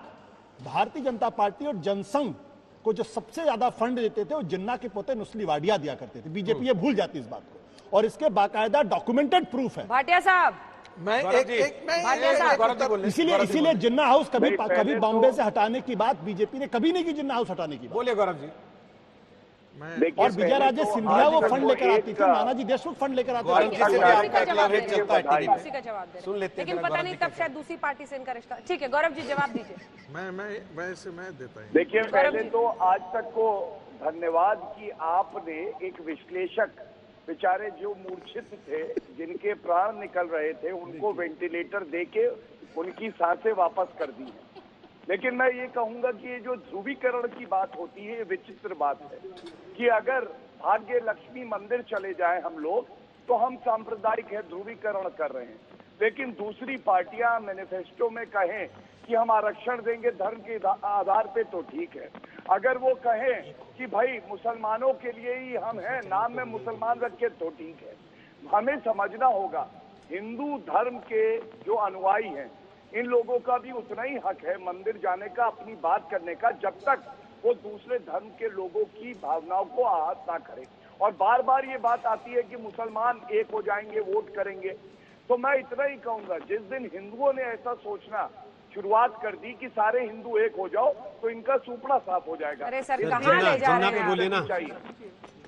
भारतीय जनता पार्टी और जनसंघ को जो सबसे ज्यादा फंड देते थे वो जिन्ना के पोते नुस्ली वाडिया दिया करते थे। बीजेपी ये भूल जाती इस बात को, और इसके बाकायदा डॉक्यूमेंटेड प्रूफ है। भाटिया साहब, इसीलिए जिन्ना हाउस कभी बॉम्बे से हटाने की बात बीजेपी ने कभी नहीं की। जिन्ना हाउस हटाने की बात बोलिए गौरव जी। और विजय राजे सिंधिया वो फंड लेकर आती थी, नानाजी देशमुख फंड लेकर आते थे। सुन लेते, लेकिन पता नहीं तब शायद दूसरी पार्टी से इनका रिश्ता। ठीक है गौरव जी, जवाब दीजिए। मैं देता हूं। देखिए, पहले तो आज तक को धन्यवाद कि आपने एक विश्लेषक, बेचारे जो मूर्छित थे, जिनके प्राण निकल रहे थे, उनको वेंटिलेटर देके उनकी सांसें वापस कर दी है। लेकिन मैं ये कहूंगा कि ये जो ध्रुवीकरण की बात होती है, ये विचित्र बात है कि अगर भाग्य लक्ष्मी मंदिर चले जाए हम लोग, तो हम सांप्रदायिक है, ध्रुवीकरण कर रहे हैं। लेकिन दूसरी पार्टियां मैनिफेस्टो में कहें कि हम आरक्षण देंगे धर्म के आधार पे, तो ठीक है। अगर वो कहें कि भाई मुसलमानों के लिए ही हम हैं, नाम में मुसलमान रखे, तो ठीक है। हमें समझना होगा, हिंदू धर्म के जो अनुयायी हैं, इन लोगों का भी उतना ही हक है मंदिर जाने का, अपनी बात करने का, जब तक वो दूसरे धर्म के लोगों की भावनाओं को आहत ना करे। और बार बार ये बात आती है कि मुसलमान एक हो जाएंगे, वोट करेंगे। तो मैं इतना ही कहूंगा, जिस दिन हिंदुओं ने ऐसा सोचना शुरुआत कर दी कि सारे हिंदू एक हो जाओ, तो इनका सुपड़ा साफ हो जाएगा। अरे सर, कहाँ ले जा रहे हैं? बोले ना,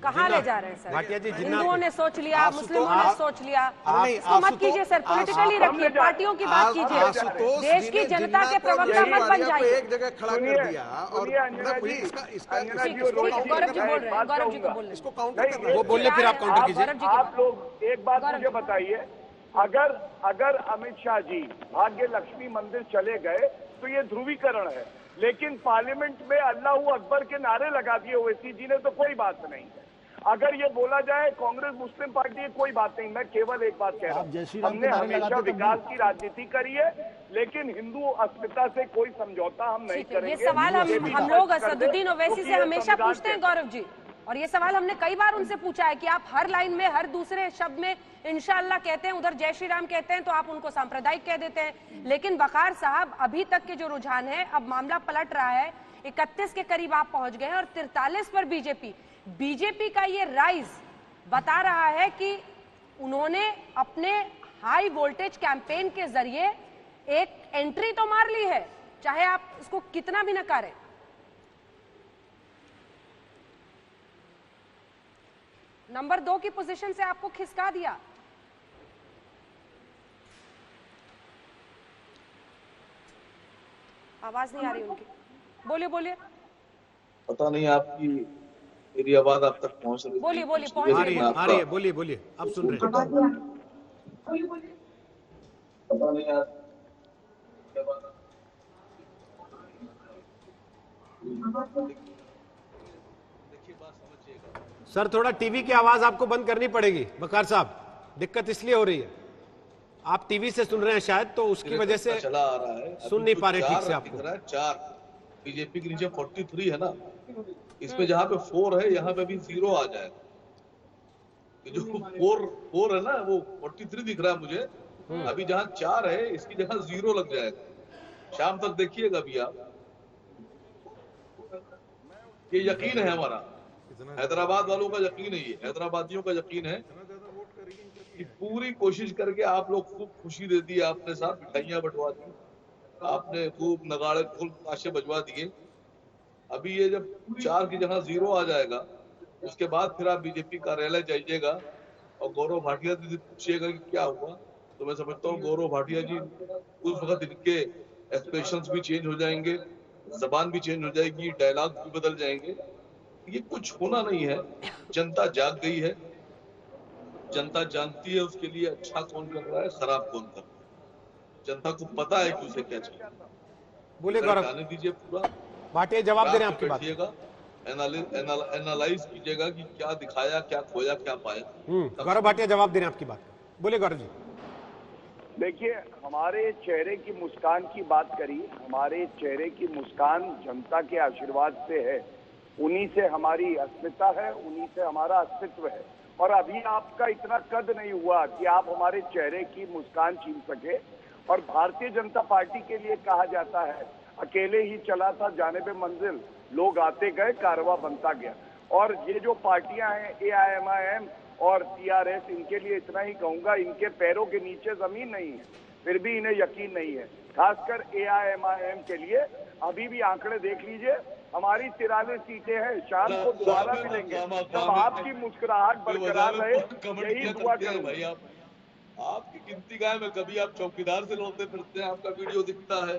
कहाँ ले जा रहे हैं सर? भाटिया जी, हिंदुओं ने सोच लिया, मुस्लिमों ने सोच लिया, इसको मत कीजिए सर, पॉलिटिकली रखिए, पार्टियों की बात कीजिए, देश की जनता के प्रवक्ता मत बन जाइए। एक जगह खड़ा कर दिया और गौरव जी बोल रहे हैं, गौरव जी को बोल रहे हैं, इसको काउंटर करना है। वो बोलिए, फिर आप काउंटर कीजिए। आप लोग एक बात मुझे बताइए, अगर अमित शाह जी भाग्य लक्ष्मी मंदिर चले गए तो ये ध्रुवीकरण है, लेकिन पार्लियामेंट में अल्लाहू अकबर के नारे लगा दिए ओवैसी जी ने, तो कोई बात नहीं है। अगर ये बोला जाए कांग्रेस मुस्लिम पार्टी है, कोई बात नहीं। मैं केवल एक बात कह रहा हूँ, हमने हमेशा विकास की राजनीति करी है, लेकिन हिंदू अस्मिता से कोई समझौता हम नहीं करेंगे। ये सवाल हम लोग असदुद्दीन ओवैसी से हमेशा पूछते हैं गौरव जी, और ये सवाल हमने कई बार उनसे पूछा है कि आप हर लाइन में, हर दूसरे शब्द में इंशाअल्लाह कहते हैं, उधर जय श्री राम कहते हैं, तो आप उनको सांप्रदायिक कह देते हैं। लेकिन वकार साहब, अभी तक के जो रुझान है, अब मामला पलट रहा है, 31 के करीब आप पहुंच गए हैं और 43 पर बीजेपी का ये राइज बता रहा है कि उन्होंने अपने हाई वोल्टेज कैंपेन के जरिए एक एंट्री तो मार ली है, चाहे आप इसको कितना भी नकारें। नंबर 2 की पोजीशन से आपको खिसका दिया। आवाज नहीं आ रही उनकी, बोलिए बोलिए। पता नहीं आपकी मेरी आवाज आप तक पहुंच रही? बोलिए बोलिए, पहुंच रही है। आ रही है, बोलिए बोलिए, आप सुन रहे हैं। पता नहीं यार, सर थोड़ा टीवी की आवाज आपको बंद करनी पड़ेगी वकार साहब, दिक्कत इसलिए हो रही है, आप टीवी से सुन रहे हैं शायद, तो उसकी वजह से चला आ रहा है, सुन नहीं पा रहे ठीक से आपको। 4 बीजेपी के नीचे 43 है ना, इसमें जहाँ पे 4 है, यहाँ पे भी 0 आ जाए। जो 4 है ना, वो 43 दिख रहा है मुझे। अभी जहाँ 4 है, इसकी जगह 0 लग जाएगा। शाम तक देखिएगा अभी आप, ये यकीन है हमारा, हैदराबाद वालों का यकीन है, ये हैदराबादियों का यकीन है। कि पूरी कोशिश करके आप लोग खूब खुशी दे दी, आपने साथ मिठाइयां बंटवा दी, आपने खूब नगाड़े फुल ताशे बजवा दिए। अभी ये जब 4 की जगह 0 आ जाएगा, उसके बाद फिर आप बीजेपी कार्यालय जाइएगा और गौरव भाटिया जी पूछिएगा कि क्या हुआ, तो मैं समझता हूँ गौरव भाटिया जी उस वक्त इनके एक्सप्रेशंस भी चेंज हो जाएंगे, जबान भी चेंज हो जाएगी, डायलॉग भी बदल जाएंगे। ये कुछ होना नहीं है। जनता जाग गई है, जनता जानती है उसके लिए अच्छा कौन कर रहा है, खराब कौन कर रहा है। जनता को पता है कि उसे क्या चाहिए। बोले गौरव, आने दीजिए पूरा भाटिया जवाब दे रहे हैं आपकी बात। एनालाइज कीजिएगा कि क्या दिखाया, क्या खोया, क्या पाया। गौरव भाटिया जवाब दे रहे हैं आपकी बात। बोले गौरव जी। देखिए, हमारे चेहरे की मुस्कान की बात करी, हमारे चेहरे की मुस्कान जनता के आशीर्वाद से है, उन्हीं से हमारी अस्मिता है, उन्हीं से हमारा अस्तित्व है। और अभी आपका इतना कद नहीं हुआ कि आप हमारे चेहरे की मुस्कान छीन सके। और भारतीय जनता पार्टी के लिए कहा जाता है, अकेले ही चला था जानिबे मंजिल, लोग आते गए, कारवां बनता गया। और ये जो पार्टियां हैं AIMIM और TRS, इनके लिए इतना ही कहूंगा, इनके पैरों के नीचे जमीन नहीं है, फिर भी इन्हें यकीन नहीं है। खासकर AIMIM के लिए अभी भी आंकड़े देख लीजिए, हमारी 93 सीटें हैं, शाम को दोबारा मिलेंगे। जब आपकी मुस्कुराहट बरकरार रहे, यही दुआ करूंगा। आपकी गिनती का है, मैं कभी आप चौकीदार से लौटते फिरते हैं, आपका वीडियो दिखता है।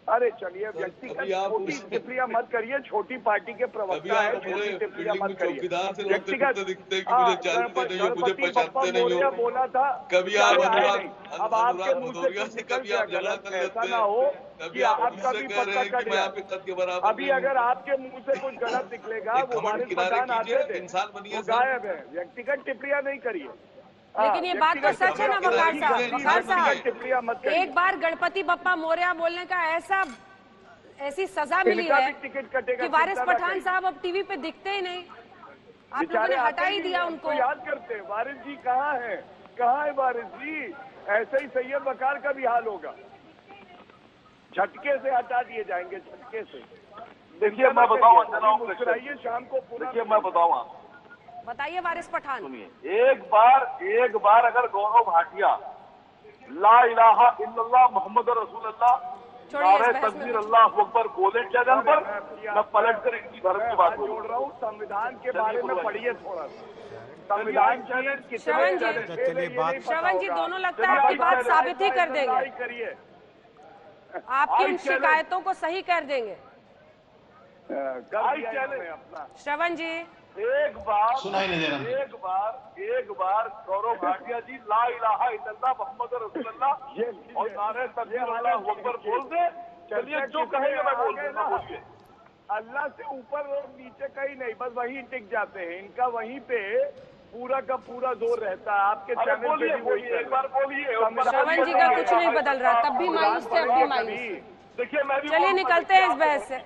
अरे चलिए, व्यक्तिगत छोटी टिप्पणियां मत करिए, छोटी पार्टी के प्रवक्ता है, छोटी टिप्पणियां मत करिए। व्यक्तिगत गणपति बप्पा मौर्य बोला था, कभी अब आपके मुंह से कुछ निकल गया गलत, ऐसा ना हो कि आपका भी पत्ता कट गया। अभी अगर आपके मुंह से कुछ गलत निकलेगा, वो वारिस पठान आते थे, वो गायब है। व्यक्तिगत टिप्पणियां नहीं करिए। लेकिन ये बात तो सच है ना वकार साहब, एक बार गणपति बप्पा मौर्य बोलने का ऐसी सजा मिली है कि वारिस पठान साहब अब टीवी पे दिखते ही नहीं, आप लोगों ने हटा ही दिया उनको। याद करते हैं वारिस जी कहाँ है वारिस जी? ऐसे ही सैयद वकार का भी हाल होगा, झटके से हटा दिए जाएंगे, झटके से। देखिए मैं बताऊँ, मुस्कुराइए शाम को पूरा। देखिए मैं बताऊँ, बताइए वारिस पठान। सुनिए, एक बार अगर गौरव भाटिया ला इलाहा इल्लल्लाह मोहम्मद रसूलुल्लाह नारे तकबीर अल्लाह अकबर बोले चैनल पर, मैं पलट कर इनकी धर्म की बात जोड़ रहा हूँ। संविधान के बारे में पढ़िए थोड़ा सा, संविधान श्रवण जी दोनों लगता है आपकी बात साबित ही कर देंगे, करिए आपकी इन शिकायतों को सही कर देंगे। श्रवण जी एक बार गौरव भाटिया जी ला इलाहा इल्लल्लाह मोहम्मद रसूलुल्लाह और नारे तकबीर अल्लाह अकबर बोल दे, चलिए जो कहेंगे मैं बोल दूंगा। बोलिए। अल्लाह से ऊपर और नीचे कहीं नहीं, बस वहीं टिक जाते हैं, इनका वहीं पे पूरा का पूरा जोर रहता है। आपके चैनल पे भी एक बार बोलिए। श्रवण जी का कुछ नहीं बदल रहा, तब भी मायूस थे, अब भी मायूस। देखिए मैं भी चलिए निकलते हैं इस बहस से।